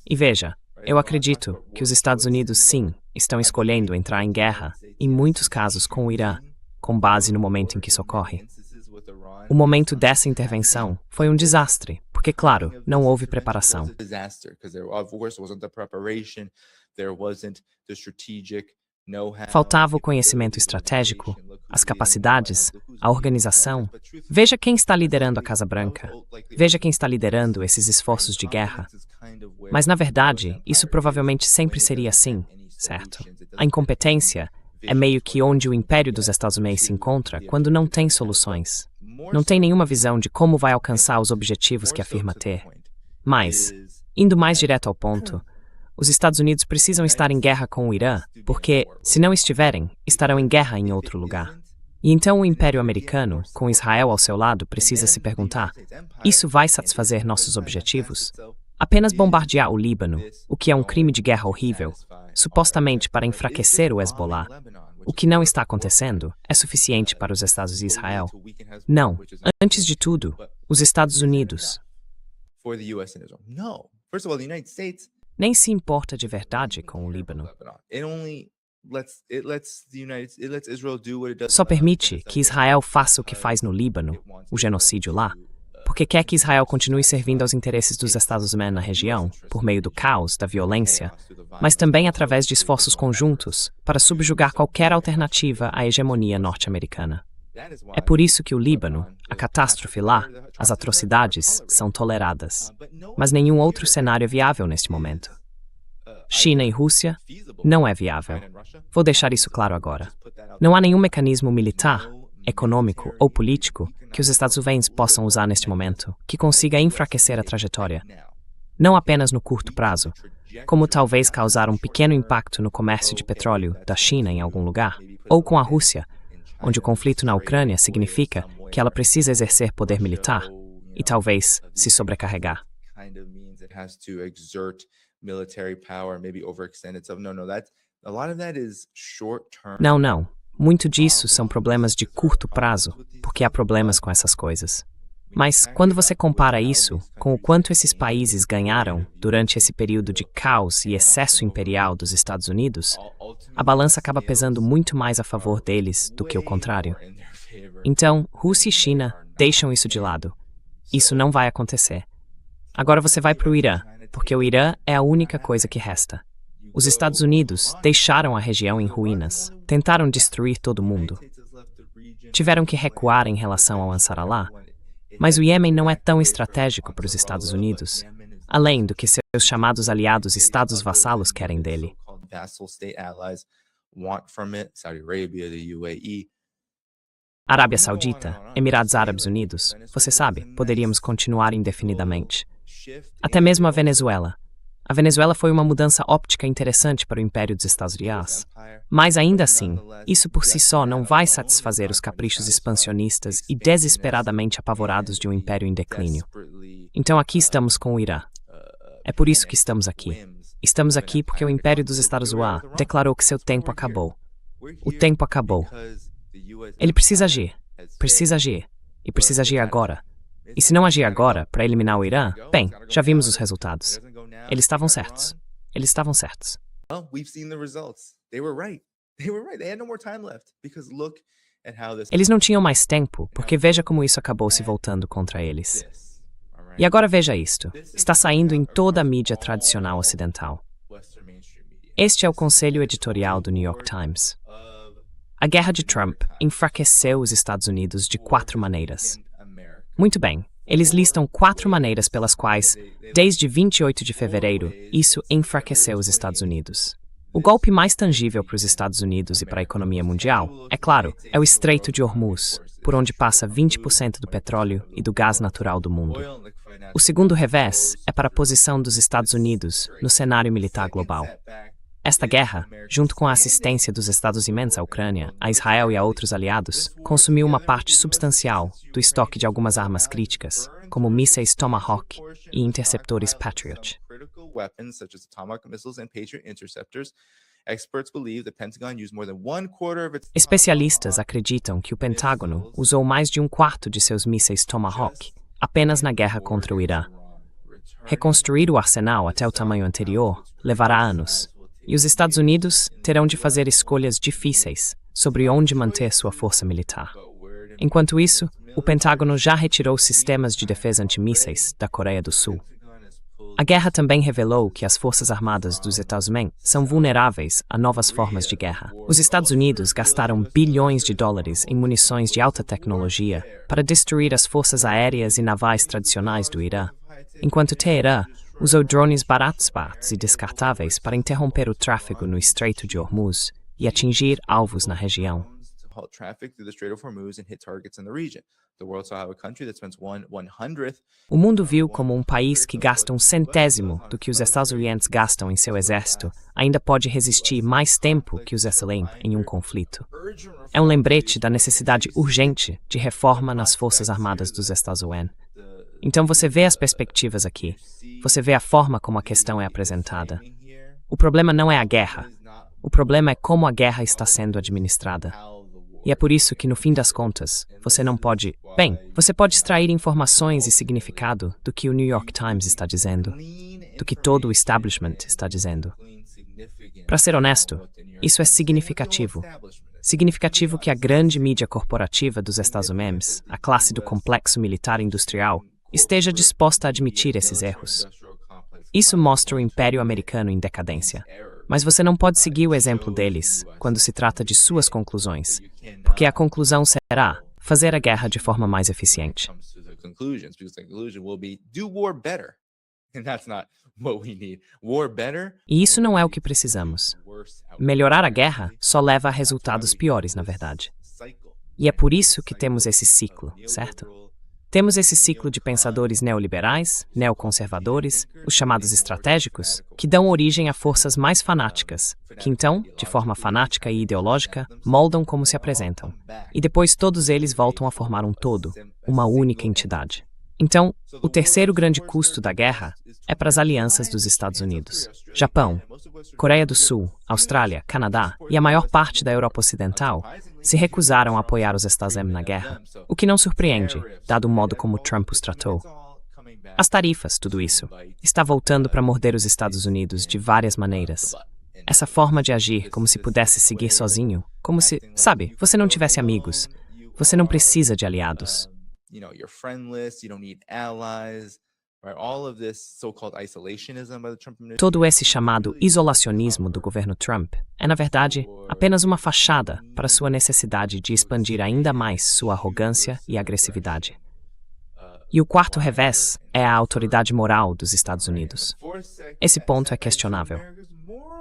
E veja, eu acredito que os Estados Unidos, sim, estão escolhendo entrar em guerra, em muitos casos com o Irã, com base no momento em que isso ocorre. O momento dessa intervenção foi um desastre, porque, claro, não houve preparação. Faltava o conhecimento estratégico, as capacidades, a organização. Veja quem está liderando a Casa Branca. Veja quem está liderando esses esforços de guerra. Mas, na verdade, isso provavelmente sempre seria assim, certo? A incompetência é meio que onde o Império dos Estados Unidos se encontra quando não tem soluções. Não tem nenhuma visão de como vai alcançar os objetivos que afirma ter. Mas, indo mais direto ao ponto, Os Estados Unidos precisam estar em guerra com o Irã, porque, se não estiverem, estarão em guerra em outro lugar. E então o Império Americano, com Israel ao seu lado, precisa se perguntar: isso vai satisfazer nossos objetivos? Apenas bombardear o Líbano, o que é um crime de guerra horrível, supostamente para enfraquecer o Hezbollah, o que não está acontecendo, é suficiente para os Estados e Israel? Não. Antes de tudo, os Estados Unidos nem se importa de verdade com o Líbano. Só permite que Israel faça o que faz no Líbano, o genocídio lá, porque quer que Israel continue servindo aos interesses dos Estados Unidos na região, por meio do caos, da violência, mas também através de esforços conjuntos para subjugar qualquer alternativa à hegemonia norte-americana. É por isso que o Líbano, a catástrofe lá, as atrocidades, são toleradas. Mas nenhum outro cenário é viável neste momento. China e Rússia não é viável. Vou deixar isso claro agora. Não há nenhum mecanismo militar, econômico ou político que os Estados Unidos possam usar neste momento que consiga enfraquecer a trajetória. Não apenas no curto prazo, como talvez causar um pequeno impacto no comércio de petróleo da China em algum lugar, ou com a Rússia, onde o conflito na Ucrânia significa que ela precisa exercer poder militar e talvez se sobrecarregar. Não. Muito disso são problemas de curto prazo, porque há problemas com essas coisas. Mas quando você compara isso com o quanto esses países ganharam durante esse período de caos e excesso imperial dos Estados Unidos, a balança acaba pesando muito mais a favor deles do que o contrário. Então, Rússia e China deixam isso de lado. Isso não vai acontecer. Agora você vai para o Irã, porque o Irã é a única coisa que resta. Os Estados Unidos deixaram a região em ruínas, tentaram destruir todo mundo. Tiveram que recuar em relação ao Ansar-Allah, mas o Iêmen não é tão estratégico para os Estados Unidos, além do que seus chamados aliados estados vassalos querem dele. Arábia Saudita, Emirados Árabes Unidos, você sabe, poderíamos continuar indefinidamente. Até mesmo a Venezuela. A Venezuela foi uma mudança óptica interessante para o Império dos Estados Unidos. Mas ainda assim, isso por si só não vai satisfazer os caprichos expansionistas e desesperadamente apavorados de um império em declínio. Então aqui estamos com o Irã. É por isso que estamos aqui. Estamos aqui porque o Império dos Estados Unidos declarou que seu tempo acabou. O tempo acabou. Ele precisa agir. E precisa agir agora. E se não agir agora para eliminar o Irã, bem, já vimos os resultados. Eles estavam certos. Eles não tinham mais tempo, porque veja como isso acabou se voltando contra eles. E agora veja isto. Está saindo em toda a mídia tradicional ocidental. Este é o conselho editorial do New York Times. A guerra de Trump enfraqueceu os Estados Unidos de 4 maneiras. Muito bem, eles listam 4 maneiras pelas quais, desde 28 de fevereiro, isso enfraqueceu os Estados Unidos. O golpe mais tangível para os Estados Unidos e para a economia mundial, é claro, é o Estreito de Hormuz, por onde passa 20% do petróleo e do gás natural do mundo. O segundo revés é para a posição dos Estados Unidos no cenário militar global. Esta guerra, junto com a assistência dos Estados Unidos à Ucrânia, a Israel e a outros aliados, consumiu uma parte substancial do estoque de algumas armas críticas, como mísseis Tomahawk e interceptores Patriot. Especialistas acreditam que o Pentágono usou mais de 1/4 de seus mísseis Tomahawk apenas na guerra contra o Irã. Reconstruir o arsenal até o tamanho anterior levará anos. E os Estados Unidos terão de fazer escolhas difíceis sobre onde manter sua força militar. Enquanto isso, o Pentágono já retirou sistemas de defesa antimísseis da Coreia do Sul. A guerra também revelou que as forças armadas dos Estados Unidos são vulneráveis a novas formas de guerra. Os Estados Unidos gastaram bilhões de dólares em munições de alta tecnologia para destruir as forças aéreas e navais tradicionais do Irã, enquanto Teherã usou drones baratos e descartáveis para interromper o tráfego no Estreito de Hormuz e atingir alvos na região. halt traffic through the Strait of Hormuz and hit targets in the region. The world saw how a country that spends 1/100th O mundo viu como um país que gasta 1/100º do que os Estados Unidos gastam em seu exército ainda pode resistir mais tempo que os SLM em um conflito. É um lembrete da necessidade urgente de reforma nas Forças Armadas dos Estados Unidos. Então você vê as perspectivas aqui. Você vê a forma como a questão é apresentada. O problema não é a guerra. O problema é como a guerra está sendo administrada. E é por isso que, no fim das contas, você não pode... Bem, você pode extrair informações e significado do que o New York Times está dizendo, do que todo o establishment está dizendo. Para ser honesto, isso é significativo. Significativo que a grande mídia corporativa dos Estados Unidos, a classe do complexo militar industrial, esteja disposta a admitir esses erros. Isso mostra o Império Americano em decadência. Mas você não pode seguir o exemplo deles quando se trata de suas conclusões, porque a conclusão será fazer a guerra de forma mais eficiente. E isso não é o que precisamos. Melhorar a guerra só leva a resultados piores, na verdade. E é por isso que temos esse ciclo, certo? Temos esse ciclo de pensadores neoliberais, neoconservadores, os chamados estratégicos, que dão origem a forças mais fanáticas, que então, de forma fanática e ideológica, moldam como se apresentam. E depois todos eles voltam a formar um todo, uma única entidade. Então, o terceiro grande custo da guerra é para as alianças dos Estados Unidos. Japão, Coreia do Sul, Austrália, Canadá e a maior parte da Europa Ocidental se recusaram a apoiar os Estados Unidos na guerra, o que não surpreende, dado o modo como Trump os tratou. As tarifas, tudo isso, está voltando para morder os Estados Unidos de várias maneiras. Essa forma de agir como se pudesse seguir sozinho, como se, sabe, você não tivesse amigos. Você não precisa de aliados. You're friendless, you don't need allies, right? All of this so-called isolationism by the Trump administration. Todo esse chamado isolacionismo do governo Trump é, na verdade, apenas uma fachada para sua necessidade de expandir ainda mais sua arrogância e agressividade. E o quarto revés é a autoridade moral dos Estados Unidos. Esse ponto é questionável.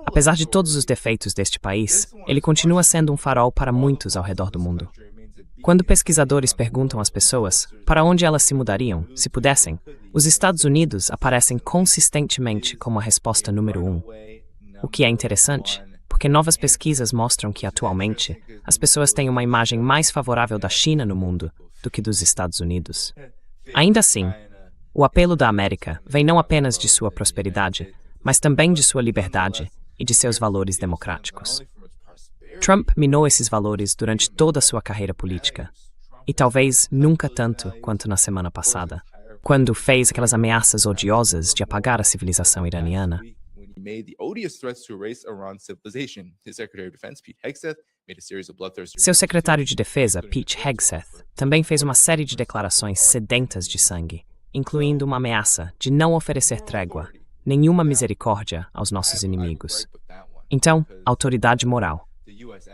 Apesar de todos os defeitos deste país, ele continua sendo um farol para muitos ao redor do mundo. Quando pesquisadores perguntam às pessoas para onde elas se mudariam, se pudessem, os Estados Unidos aparecem consistentemente como a resposta número 1. O que é interessante, porque novas pesquisas mostram que, atualmente, as pessoas têm uma imagem mais favorável da China no mundo do que dos Estados Unidos. Ainda assim, o apelo da América vem não apenas de sua prosperidade, mas também de sua liberdade e de seus valores democráticos. Trump minou esses valores durante toda a sua carreira política, e talvez nunca tanto quanto na semana passada, quando fez aquelas ameaças odiosas de apagar a civilização iraniana. Seu secretário de Defesa, Pete Hegseth, também fez uma série de declarações sedentas de sangue, incluindo uma ameaça de não oferecer trégua, nenhuma misericórdia aos nossos inimigos. Então, autoridade moral.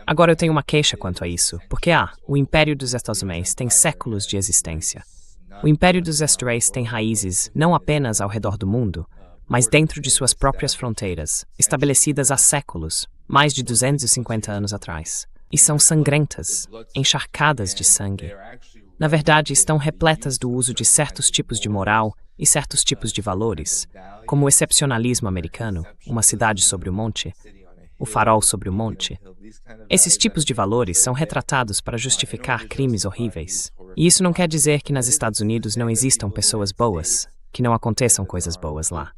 Agora eu tenho uma queixa quanto a isso, porque o Império dos Estados Unidos tem séculos de existência. O Império dos Estados Unidos tem raízes não apenas ao redor do mundo, mas dentro de suas próprias fronteiras, estabelecidas há séculos, mais de 250 anos atrás. E são sangrentas, encharcadas de sangue. Na verdade, estão repletas do uso de certos tipos de moral e certos tipos de valores, como o excepcionalismo americano, uma cidade sobre o monte, o farol sobre o monte. Esses tipos de valores são retratados para justificar crimes horríveis. E isso não quer dizer que nos Estados Unidos não existam pessoas boas, que não aconteçam coisas boas lá.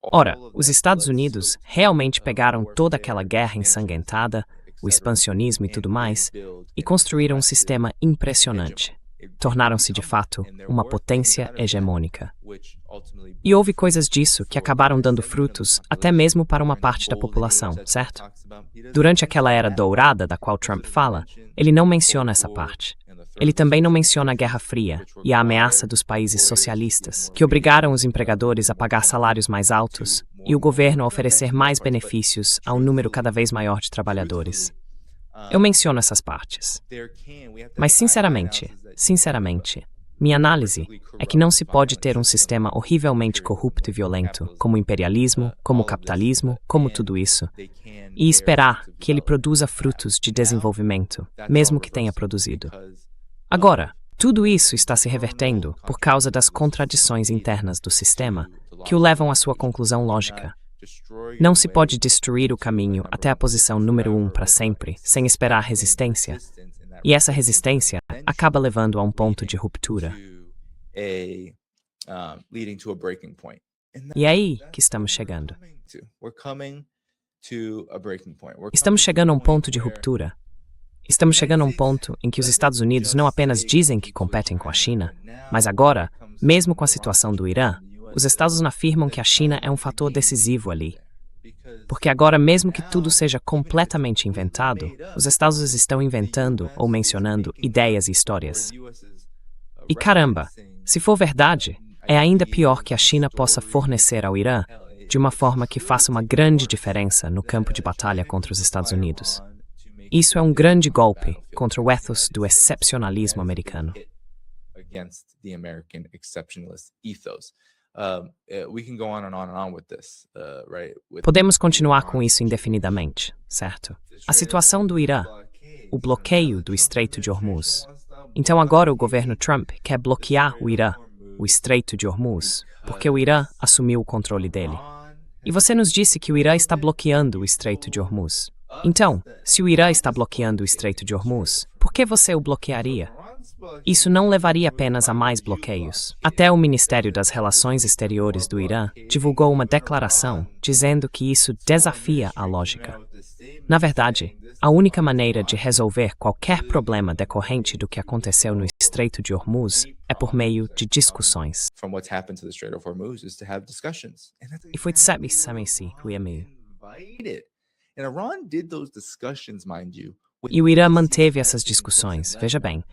Ora, os Estados Unidos realmente pegaram toda aquela guerra ensanguentada, o expansionismo e tudo mais, e construíram um sistema impressionante. Tornaram-se, de fato, uma potência hegemônica. E houve coisas disso que acabaram dando frutos até mesmo para uma parte da população, certo? Durante aquela era dourada da qual Trump fala, ele não menciona essa parte. Ele também não menciona a Guerra Fria e a ameaça dos países socialistas, que obrigaram os empregadores a pagar salários mais altos e o governo a oferecer mais benefícios a um número cada vez maior de trabalhadores. Eu menciono essas partes. Mas, sinceramente, Minha análise é que não se pode ter um sistema horrivelmente corrupto e violento, como o imperialismo, como o capitalismo, como tudo isso, e esperar que ele produza frutos de desenvolvimento, mesmo que tenha produzido. Agora, tudo isso está se revertendo por causa das contradições internas do sistema que o levam à sua conclusão lógica. Não se pode destruir o caminho até a posição número 1 para sempre, sem esperar resistência. E essa resistência acaba levando a um ponto de ruptura. E é aí que estamos chegando. Estamos chegando a um ponto de ruptura. Estamos chegando a um ponto em que os Estados Unidos não apenas dizem que competem com a China, mas agora, mesmo com a situação do Irã, os Estados afirmam que a China é um fator decisivo ali. Porque agora, mesmo que tudo seja completamente inventado, os Estados estão inventando ou mencionando ideias e histórias. E caramba, se for verdade, é ainda pior que a China possa fornecer ao Irã de uma forma que faça uma grande diferença no campo de batalha contra os Estados Unidos. Isso é um grande golpe contra o ethos do excepcionalismo americano. Podemos continuar com isso indefinidamente, certo? A situação do Irã, o bloqueio do Estreito de Hormuz. Então agora o governo Trump quer bloquear o Irã, o Estreito de Hormuz, porque o Irã assumiu o controle dele. E você nos disse que o Irã está bloqueando o Estreito de Hormuz. Então, se o Irã está bloqueando o Estreito de Hormuz, por que você o bloquearia? Isso não levaria apenas a mais bloqueios. Até o Ministério das Relações Exteriores do Irã divulgou uma declaração dizendo que isso desafia a lógica. Na verdade, a única maneira de resolver qualquer problema decorrente do que aconteceu no Estreito de Hormuz é por meio de discussões. E foi e o Irã manteve essas discussões, veja bem,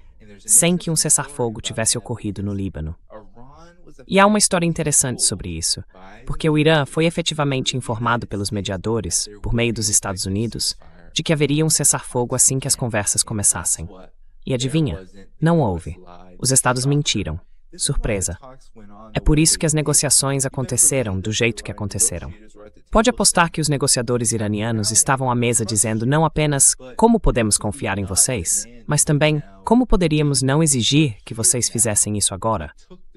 sem que um cessar-fogo tivesse ocorrido no Líbano. E há uma história interessante sobre isso, porque o Irã foi efetivamente informado pelos mediadores, por meio dos Estados Unidos, de que haveria um cessar-fogo assim que as conversas começassem. E adivinha? Não houve. Os Estados mentiram. Surpresa. É por isso que as negociações aconteceram do jeito que aconteceram. Pode apostar que os negociadores iranianos estavam à mesa dizendo não apenas como podemos confiar em vocês, mas também como poderíamos não exigir que vocês fizessem isso agora.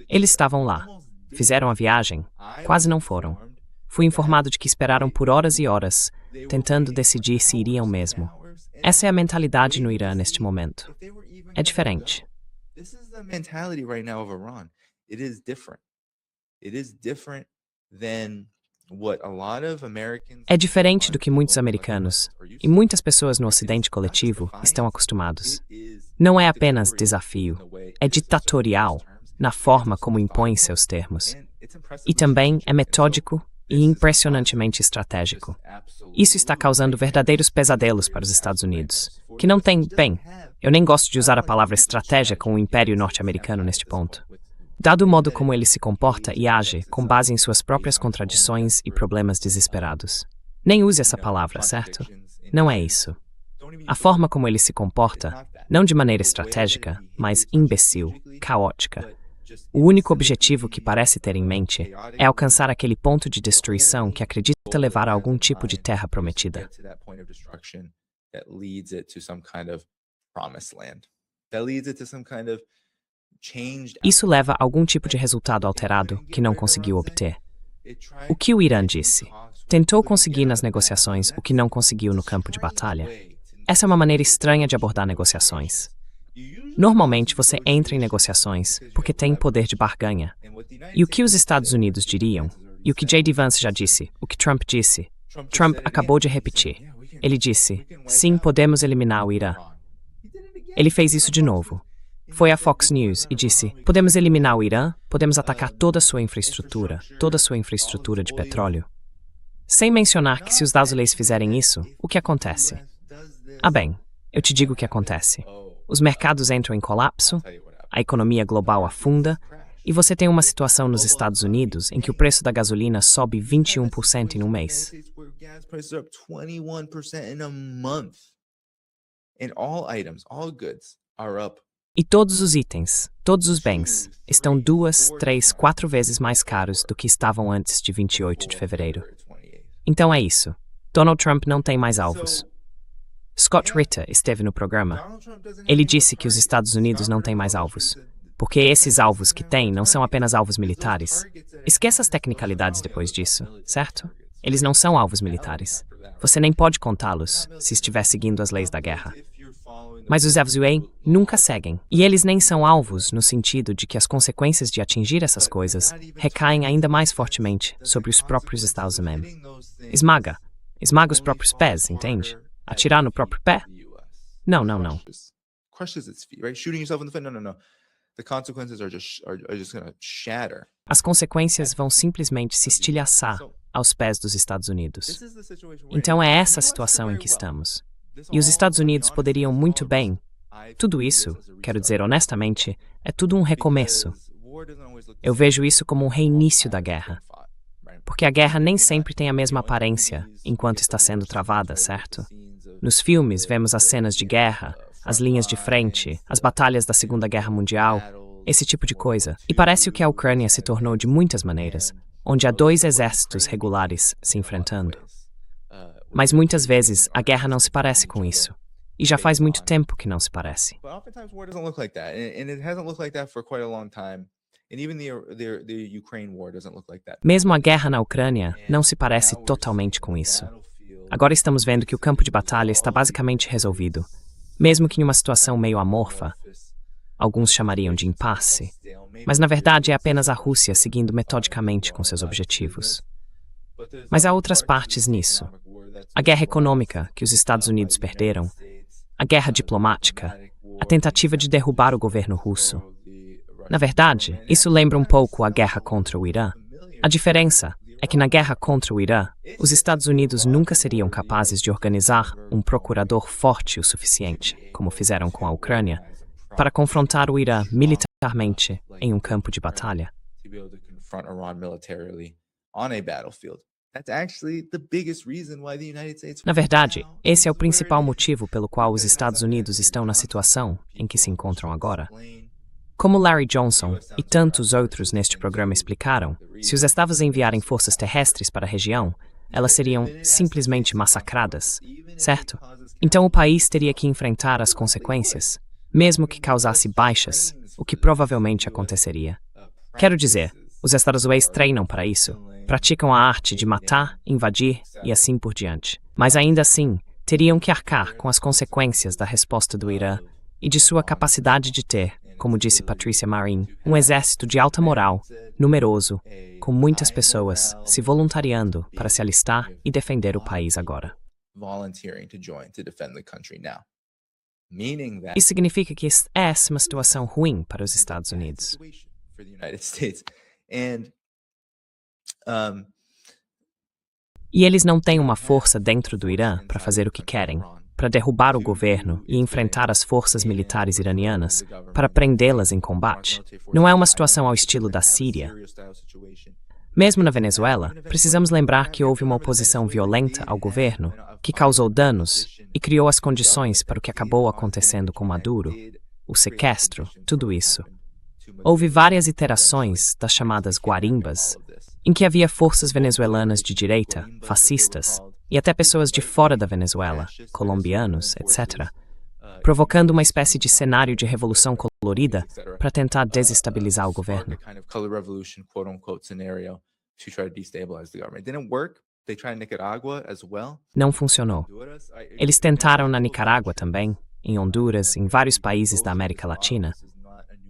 Eles estavam lá. Fizeram a viagem. Quase não foram. Fui informado de que esperaram por horas e horas, tentando decidir se iriam mesmo. Essa é a mentalidade no Irã neste momento. É diferente. This is the mentality right now of Iran. It is different. It is different than what a lot of Americans. É diferente do que muitos americanos e muitas pessoas no Ocidente coletivo estão acostumados. Não é apenas desafio, é ditatorial na forma como impõe seus termos. E também é metódico e impressionantemente estratégico. Isso está causando verdadeiros pesadelos para os Estados Unidos, que não têm, bem, eu nem gosto de usar a palavra estratégia com o Império Norte-Americano neste ponto. Dado o modo como ele se comporta e age com base em suas próprias contradições e problemas desesperados. Nem use essa palavra, certo? Não é isso. A forma como ele se comporta, não de maneira estratégica, mas imbecil, caótica. O único objetivo que parece ter em mente é alcançar aquele ponto de destruição que acredita levar a algum tipo de terra prometida. Isso leva a algum tipo de resultado alterado que não conseguiu obter. O que o Irã disse? Tentou conseguir nas negociações o que não conseguiu no campo de batalha. Essa é uma maneira estranha de abordar negociações. Normalmente você entra em negociações porque tem poder de barganha. E o que os Estados Unidos diriam? E o que J.D. Vance já disse? O que Trump disse? Trump acabou de repetir. Ele disse, sim, podemos eliminar o Irã. Ele fez isso de novo. Foi à Fox News e disse, podemos eliminar o Irã, podemos atacar toda a sua infraestrutura de petróleo. Sem mencionar que se os brasileiros fizerem isso, o que acontece? Ah bem, eu te digo o que acontece. Os mercados entram em colapso, a economia global afunda, e você tem uma situação nos Estados Unidos em que o preço da gasolina sobe 21% em um mês. And all items, all goods are up E todos os itens, todos os bens, estão 2, 3, 4 vezes mais caros do que estavam antes de 28 de fevereiro. Então é isso. Donald Trump não tem mais alvos. Scott Ritter esteve no programa. Ele disse que os Estados Unidos não têm mais alvos, porque esses alvos que têm não são apenas alvos militares. Esqueça as tecnicalidades depois disso, certo? Eles não são alvos militares. Você nem pode contá-los se estiver seguindo as leis da guerra. Mas os FZA nunca seguem, e eles nem são alvos no sentido de que as consequências de atingir essas coisas recaem ainda mais fortemente sobre os próprios Estados mesmo. Esmaga os próprios pés, entende? Atirar no próprio pé? Não. Crushes its feet, right? Shooting yourself in the foot? No. The consequences are just going to shatter. As consequências vão simplesmente se estilhaçar aos pés dos Estados Unidos. Então é essa a situação em que estamos. E os Estados Unidos poderiam muito bem. Tudo isso, quero dizer honestamente, é tudo um recomeço. Eu vejo isso como um reinício da guerra. Porque a guerra nem sempre tem a mesma aparência enquanto está sendo travada, certo? Nos filmes vemos as cenas de guerra, as linhas de frente, as batalhas da Segunda Guerra Mundial, esse tipo de coisa. E parece o que a Ucrânia se tornou de muitas maneiras, onde há 2 exércitos regulares se enfrentando. Mas muitas vezes a guerra não se parece com isso. E já faz muito tempo que não se parece. Mesmo a guerra na Ucrânia não se parece totalmente com isso. Agora estamos vendo que o campo de batalha está basicamente resolvido, mesmo que em uma situação meio amorfa. Alguns chamariam de impasse, mas na verdade é apenas a Rússia seguindo metodicamente com seus objetivos. Mas há outras partes nisso. A guerra econômica que os Estados Unidos perderam, a guerra diplomática, a tentativa de derrubar o governo russo. Na verdade, isso lembra um pouco a guerra contra o Irã. A diferença é que na guerra contra o Irã, os Estados Unidos nunca seriam capazes de organizar um procurador forte o suficiente, como fizeram com a Ucrânia, para confrontar o Irã militarmente em um campo de batalha. Na verdade, esse é o principal motivo pelo qual os Estados Unidos estão na situação em que se encontram agora. Como Larry Johnson e tantos outros neste programa explicaram, se os Estados enviarem forças terrestres para a região, elas seriam simplesmente massacradas, certo? Então o país teria que enfrentar as consequências, mesmo que causasse baixas, o que provavelmente aconteceria. Quero dizer, os Estados Unidos treinam para isso, praticam a arte de matar, invadir e assim por diante. Mas ainda assim, teriam que arcar com as consequências da resposta do Irã e de sua capacidade de ter, como disse Patricia Marin, um exército de alta moral, numeroso, com muitas pessoas se voluntariando para se alistar e defender o país agora. Isso significa que essa é uma situação ruim para os Estados Unidos. E eles não têm uma força dentro do Irã para fazer o que querem, para derrubar o governo e enfrentar as forças militares iranianas, para prendê-las em combate. Não é uma situação ao estilo da Síria. Mesmo na Venezuela, precisamos lembrar que houve uma oposição violenta ao governo, que causou danos e criou as condições para o que acabou acontecendo com Maduro, o sequestro, tudo isso. Houve várias iterações das chamadas guarimbas, em que havia forças venezuelanas de direita, fascistas, e até pessoas de fora da Venezuela, colombianos, etc., provocando uma espécie de cenário de revolução colorida para tentar desestabilizar o governo. Não funcionou. Eles tentaram na Nicarágua também, em Honduras, em vários países da América Latina.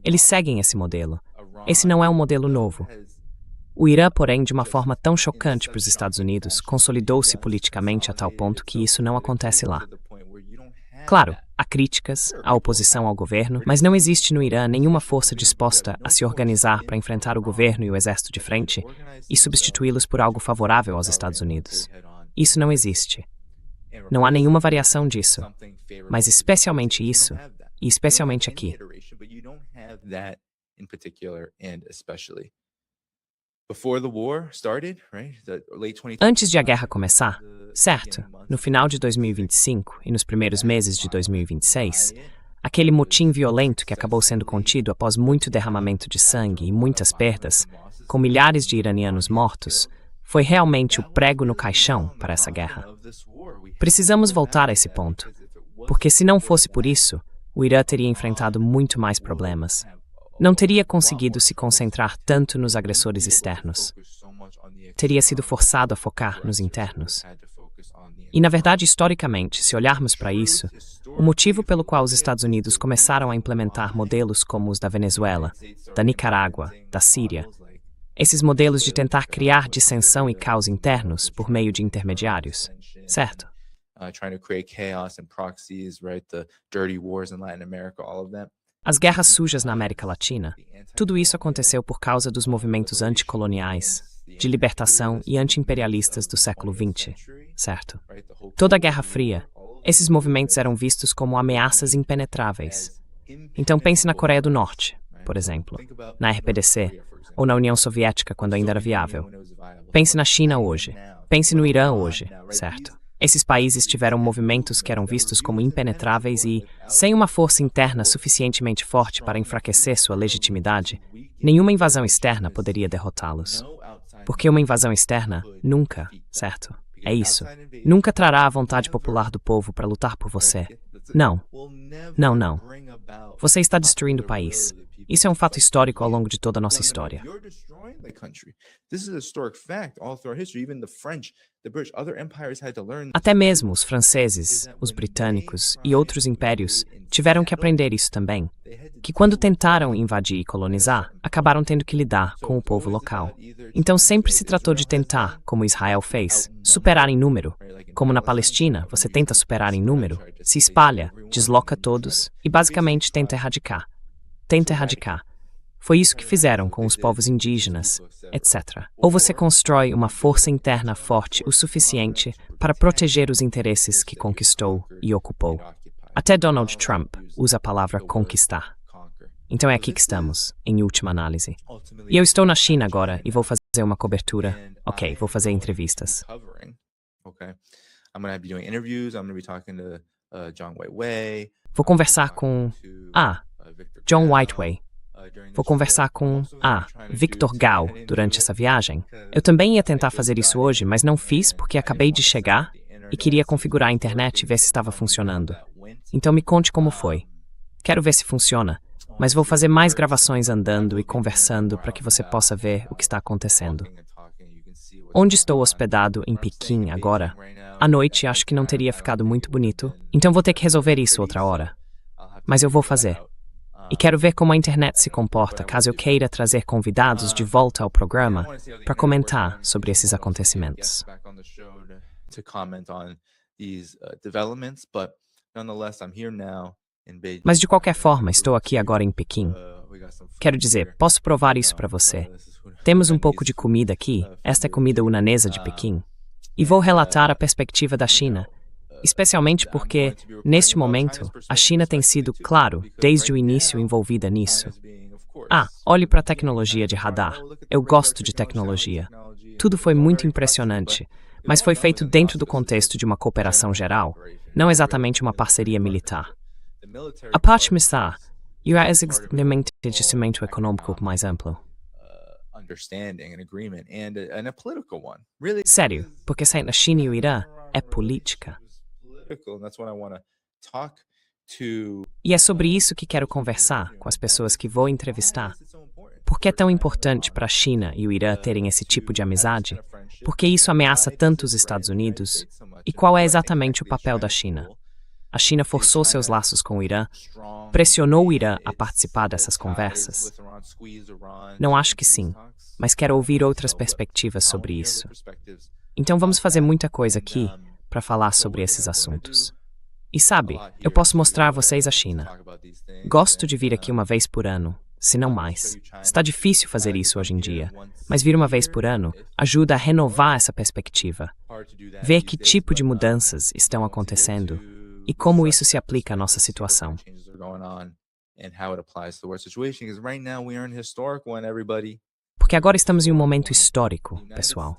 Eles seguem esse modelo. Esse não é um modelo novo. O Irã, porém, de uma forma tão chocante para os Estados Unidos, consolidou-se politicamente a tal ponto que isso não acontece lá. Claro, há críticas, há oposição ao governo, mas não existe no Irã nenhuma força disposta a se organizar para enfrentar o governo e o exército de frente e substituí-los por algo favorável aos Estados Unidos. Isso não existe. Não há nenhuma variação disso. Mas especialmente isso, e especialmente aqui. Antes de a guerra começar, certo, no final de 2025 e nos primeiros meses de 2026, Aquele motim violento que acabou sendo contido após muito derramamento de sangue e muitas perdas, com milhares de iranianos mortos, foi realmente o prego no caixão para essa guerra. Precisamos voltar a esse ponto, porque se não fosse por isso, o Irã teria enfrentado muito mais problemas. Não teria conseguido se concentrar tanto nos agressores externos. Teria sido forçado a focar nos internos. E, na verdade, historicamente, se olharmos para isso, o motivo pelo qual os Estados Unidos começaram a implementar modelos como os da Venezuela, da Nicarágua, da Síria, esses modelos de tentar criar dissensão e caos internos por meio de intermediários, certo? Trying to create chaos and proxies, right? The dirty wars in Latin America, all of them. As guerras sujas na América Latina, tudo isso aconteceu por causa dos movimentos anticoloniais, de libertação e anti-imperialistas do século XX, certo? Toda a Guerra Fria, esses movimentos eram vistos como ameaças impenetráveis. Então pense na Coreia do Norte, por exemplo, na RPDC, ou na União Soviética quando ainda era viável. Pense na China hoje, pense no Irã hoje, certo? Esses países tiveram movimentos que eram vistos como impenetráveis e, sem uma força interna suficientemente forte para enfraquecer sua legitimidade, nenhuma invasão externa poderia derrotá-los. Porque uma invasão externa nunca, certo? É isso. Nunca trará a vontade popular do povo para lutar por você. Não. Não, não. Você está destruindo o país. Isso é um fato histórico ao longo de toda a nossa história. Até mesmo os franceses, os britânicos e outros impérios tiveram que aprender isso também, que quando tentaram invadir e colonizar, acabaram tendo que lidar com o povo local. Então sempre se tratou de tentar, como Israel fez, superar em número. Como na Palestina, você tenta superar em número, se espalha, desloca todos e basicamente tenta erradicar. Tenta erradicar. Foi isso que fizeram com os povos indígenas, etc. Ou você constrói uma força interna forte o suficiente para proteger os interesses que conquistou e ocupou. Até Donald Trump usa a palavra conquistar. Então é aqui que estamos, em última análise. E eu estou na China agora e vou fazer uma cobertura. Ok, vou fazer entrevistas. Vou conversar com John Whiteway. Vou conversar com Victor Gao durante essa viagem. Eu também ia tentar fazer isso hoje, mas não fiz porque acabei de chegar e queria configurar a internet e ver se estava funcionando. Então me conte como foi. Quero ver se funciona, mas vou fazer mais gravações andando e conversando para que você possa ver o que está acontecendo. Onde estou hospedado em Pequim agora? À noite acho que não teria ficado muito bonito, então vou ter que resolver isso outra hora. Mas eu vou fazer. E quero ver como a internet se comporta caso eu queira trazer convidados de volta ao programa para comentar sobre esses acontecimentos. Mas de qualquer forma, estou aqui agora em Pequim. Quero dizer, posso provar isso para você. Temos um pouco de comida aqui, esta é comida unanesa de Pequim. E vou relatar a perspectiva da China, especialmente porque, neste momento, a China tem sido, claro, desde o início envolvida nisso. Olhe para a tecnologia de radar. Eu gosto de tecnologia. Tudo foi muito impressionante, mas foi feito dentro do contexto de uma cooperação geral, não exatamente uma parceria militar. A parte militar é exatamente um crescimento econômico mais amplo. Sério, porque sair da China e o Irã é política. E é sobre isso que quero conversar com as pessoas que vou entrevistar. Por que é tão importante para a China e o Irã terem esse tipo de amizade? Por que isso ameaça tanto os Estados Unidos? E qual é exatamente o papel da China? A China forçou seus laços com o Irã, pressionou o Irã a participar dessas conversas? Não acho que sim, mas quero ouvir outras perspectivas sobre isso. Então vamos fazer muita coisa aqui para falar sobre esses assuntos. E sabe, eu posso mostrar a vocês a China. Gosto de vir aqui uma vez por ano, se não mais. Está difícil fazer isso hoje em dia, mas vir uma vez por ano ajuda a renovar essa perspectiva. Ver que tipo de mudanças estão acontecendo e como isso se aplica à nossa situação. Porque agora estamos em um momento histórico, pessoal.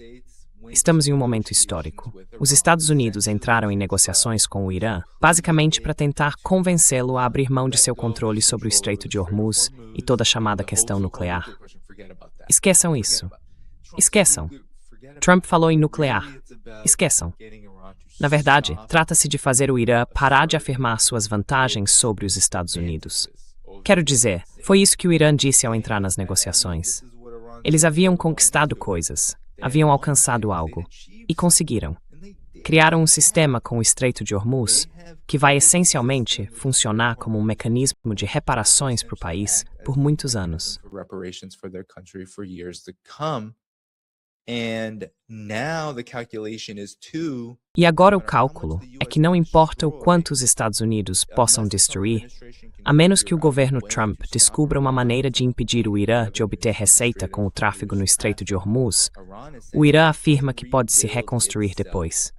estamos em um momento histórico. Os Estados Unidos entraram em negociações com o Irã, basicamente para tentar convencê-lo a abrir mão de seu controle sobre o Estreito de Hormuz e toda a chamada questão nuclear. Esqueçam isso. Esqueçam. Trump falou em nuclear. Esqueçam. Na verdade, trata-se de fazer o Irã parar de afirmar suas vantagens sobre os Estados Unidos. Quero dizer, foi isso que o Irã disse ao entrar nas negociações. Eles haviam conquistado coisas, haviam alcançado algo, e conseguiram. Criaram um sistema com o Estreito de Hormuz que vai essencialmente funcionar como um mecanismo de reparações para o país por muitos anos. E agora o cálculo é que não importa o quanto os Estados Unidos possam destruir, a menos que o governo Trump descubra uma maneira de impedir o Irã de obter receita com o tráfego no Estreito de Hormuz, o Irã afirma que pode se reconstruir depois.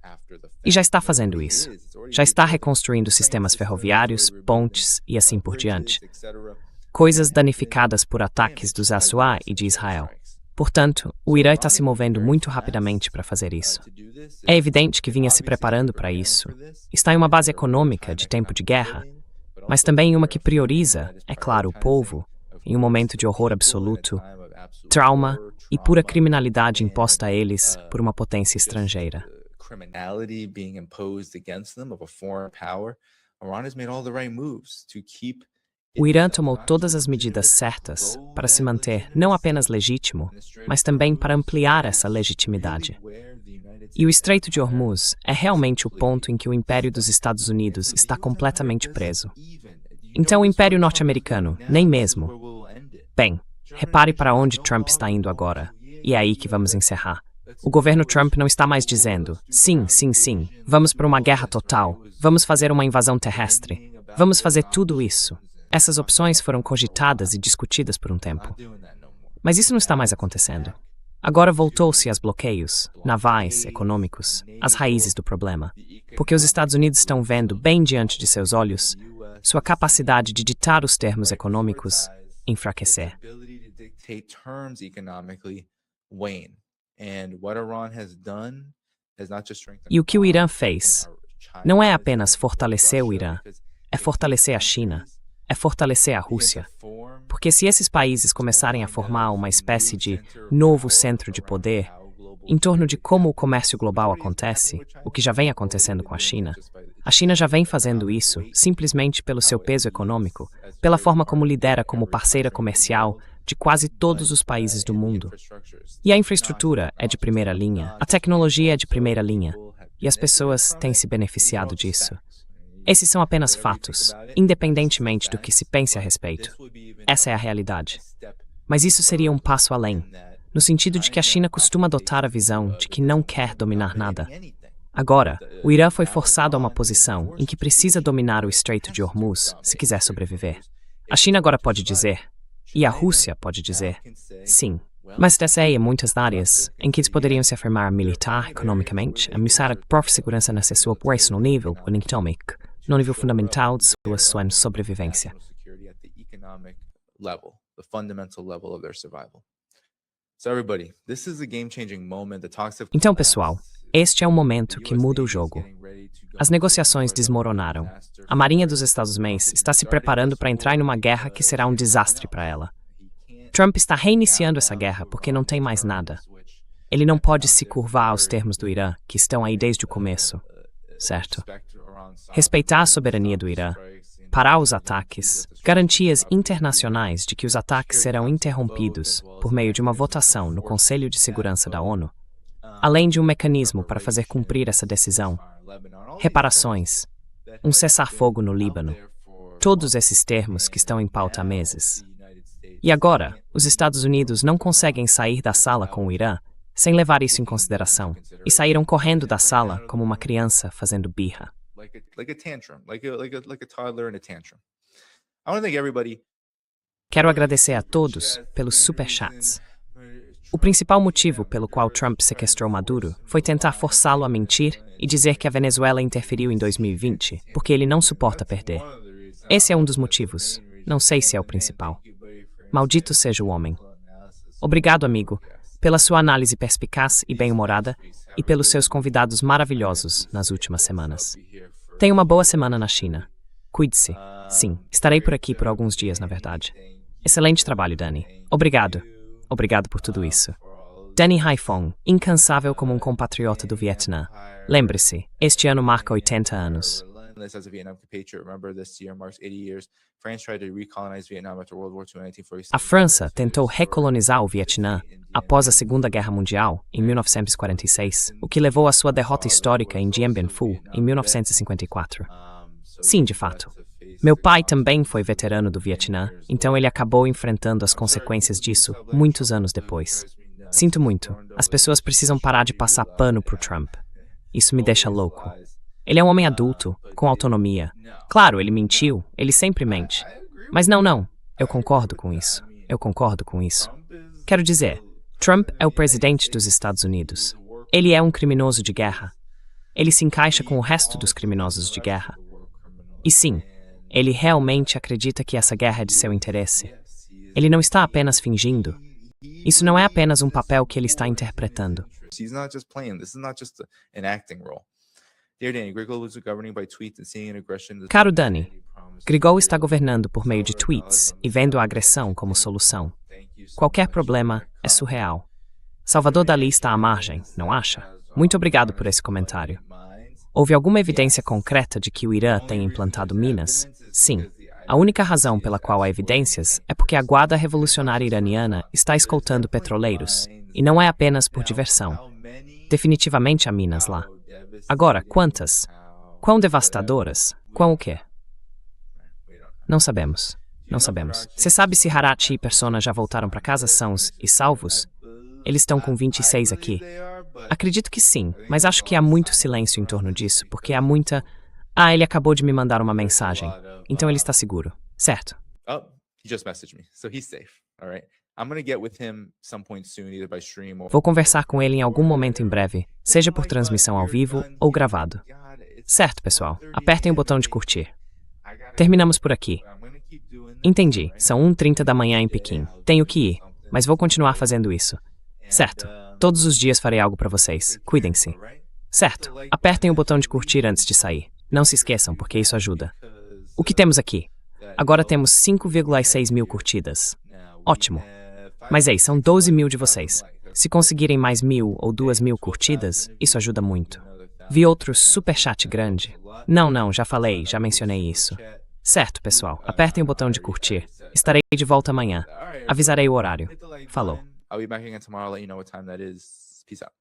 E já está fazendo isso. Já está reconstruindo sistemas ferroviários, pontes e assim por diante. Coisas danificadas por ataques dos Azua e de Israel. Portanto, o Irã está se movendo muito rapidamente para fazer isso. É evidente que vinha se preparando para isso. Está em uma base econômica de tempo de guerra, mas também em uma que prioriza, é claro, o povo, em um momento de horror absoluto, trauma e pura criminalidade imposta a eles por uma potência estrangeira. O Irã tomou todas as medidas certas para se manter não apenas legítimo, mas também para ampliar essa legitimidade. E o Estreito de Hormuz é realmente o ponto em que o Império dos Estados Unidos está completamente preso. Então o Império norte-americano, nem mesmo. Bem, repare para onde Trump está indo agora, e é aí que vamos encerrar. O governo Trump não está mais dizendo, sim, sim, sim, vamos para uma guerra total, vamos fazer uma invasão terrestre, vamos fazer tudo isso. Essas opções foram cogitadas e discutidas por um tempo. Mas isso não está mais acontecendo. Agora voltou-se aos bloqueios, navais, econômicos, as raízes do problema. Porque os Estados Unidos estão vendo, bem diante de seus olhos, sua capacidade de ditar os termos econômicos enfraquecer. E o que o Irã fez não é apenas fortalecer o Irã, é fortalecer a China, é fortalecer a Rússia. Porque se esses países começarem a formar uma espécie de novo centro de poder em torno de como o comércio global acontece, o que já vem acontecendo com a China já vem fazendo isso simplesmente pelo seu peso econômico, pela forma como lidera como parceira comercial de quase todos os países do mundo. E a infraestrutura é de primeira linha, a tecnologia é de primeira linha, e as pessoas têm se beneficiado disso. Esses são apenas fatos, independentemente do que se pense a respeito. Essa é a realidade. Mas isso seria um passo além, no sentido de que a China costuma adotar a visão de que não quer dominar nada. Agora, o Irã foi forçado a uma posição em que precisa dominar o Estreito de Hormuz se quiser sobreviver. A China agora pode dizer, e a Rússia pode dizer, sim. Mas dessa aí, muitas áreas em que eles poderiam se afirmar militar, economicamente, a mostrar a própria segurança nesse seu operacional nível, no nível fundamental de sua sobrevivência. Então, pessoal, este é um momento que muda o jogo. As negociações desmoronaram. A Marinha dos Estados Unidos está se preparando para entrar em uma guerra que será um desastre para ela. Trump está reiniciando essa guerra porque não tem mais nada. Ele não pode se curvar aos termos do Irã, que estão aí desde o começo, certo? Respeitar a soberania do Irã, parar os ataques, garantias internacionais de que os ataques serão interrompidos por meio de uma votação no Conselho de Segurança da ONU, além de um mecanismo para fazer cumprir essa decisão, reparações, um cessar-fogo no Líbano, todos esses termos que estão em pauta há meses. E agora, os Estados Unidos não conseguem sair da sala com o Irã sem levar isso em consideração, e saíram correndo da sala como uma criança fazendo birra. Quero agradecer a todos pelos superchats. O principal motivo pelo qual Trump sequestrou Maduro foi tentar forçá-lo a mentir e dizer que a Venezuela interferiu em 2020, porque ele não suporta perder. Esse é um dos motivos. Não sei se é o principal. Maldito seja o homem. Obrigado, amigo, pela sua análise perspicaz e bem-humorada e pelos seus convidados maravilhosos nas últimas semanas. Tenha uma boa semana na China. Cuide-se. Sim, estarei por aqui por alguns dias, na verdade. Excelente trabalho, Danny. Obrigado. Obrigado por tudo isso. Danny Haiphong, incansável como um compatriota do Vietnã. Lembre-se, este ano marca 80 anos. As a Vietnam compatriot, remember this year marks 80 years. France tried to recolonize Vietnam after World War II in 1947. A França tentou recolonizar o Vietnã após a Segunda Guerra Mundial, em 1946, o que levou à sua derrota histórica em Dien Bien Phu, em 1954. Sim, de fato. Meu pai também foi veterano do Vietnã, então ele acabou enfrentando as consequências disso muitos anos depois. Sinto muito, as pessoas precisam parar de passar pano pro Trump. Isso me deixa louco. Ele é um homem adulto, com autonomia. Claro, ele mentiu, ele sempre mente. Mas não, eu concordo com isso. Eu concordo com isso. Quero dizer, Trump é o presidente dos Estados Unidos. Ele é um criminoso de guerra. Ele se encaixa com o resto dos criminosos de guerra. E sim, ele realmente acredita que essa guerra é de seu interesse. Ele não está apenas fingindo. Isso não é apenas um papel que ele está interpretando. He's not just playing. This is not just an acting role. Dear Danny, Grigol is governing by tweets and seeing an aggression. Caro Danny, Grigol está governando por meio de tweets e vendo a agressão como solução. Qualquer problema é surreal. Salvador Dalí está à margem, não acha? Muito obrigado por esse comentário. Houve alguma evidência concreta de que o Irã tem implantado minas? Sim. A única razão pela qual há evidências é porque a Guarda Revolucionária Iraniana está escoltando petroleiros, e não é apenas por diversão. Definitivamente há minas lá. Agora, quantas? Quão devastadoras? Quão o quê? Não sabemos. Não sabemos. Você sabe se Harachi e Persona já voltaram para casa sãos e salvos? Eles estão com 26 aqui. Acredito que sim, mas acho que há muito silêncio em torno disso, porque há muita... Ah, ele acabou de me mandar uma mensagem. Então ele está seguro. Certo. Oh, he just messaged me, so he's safe. All right. I'm gonna get with him some point soon, either by stream or... Vou conversar com ele em algum momento em breve, seja por transmissão ao vivo ou gravado. Certo, pessoal. Apertem o botão de curtir. Terminamos por aqui. Entendi. São 1h30 da manhã em Pequim. Tenho que ir, mas vou continuar fazendo isso. Certo. Todos os dias farei algo para vocês. Cuidem-se. Certo. Apertem o botão de curtir antes de sair. Não se esqueçam, porque isso ajuda. O que temos aqui? Agora temos 5,6 mil curtidas. Ótimo. Mas ei, são 12 mil de vocês. Se conseguirem mais 1.000 ou 2.000 curtidas, isso ajuda muito. Vi outro superchat grande. Não, já falei, já mencionei isso. Certo, pessoal. Apertem o botão de curtir. Estarei de volta amanhã. Avisarei o horário. Falou. I'll be back again tomorrow, let you know what time that is. Peace out.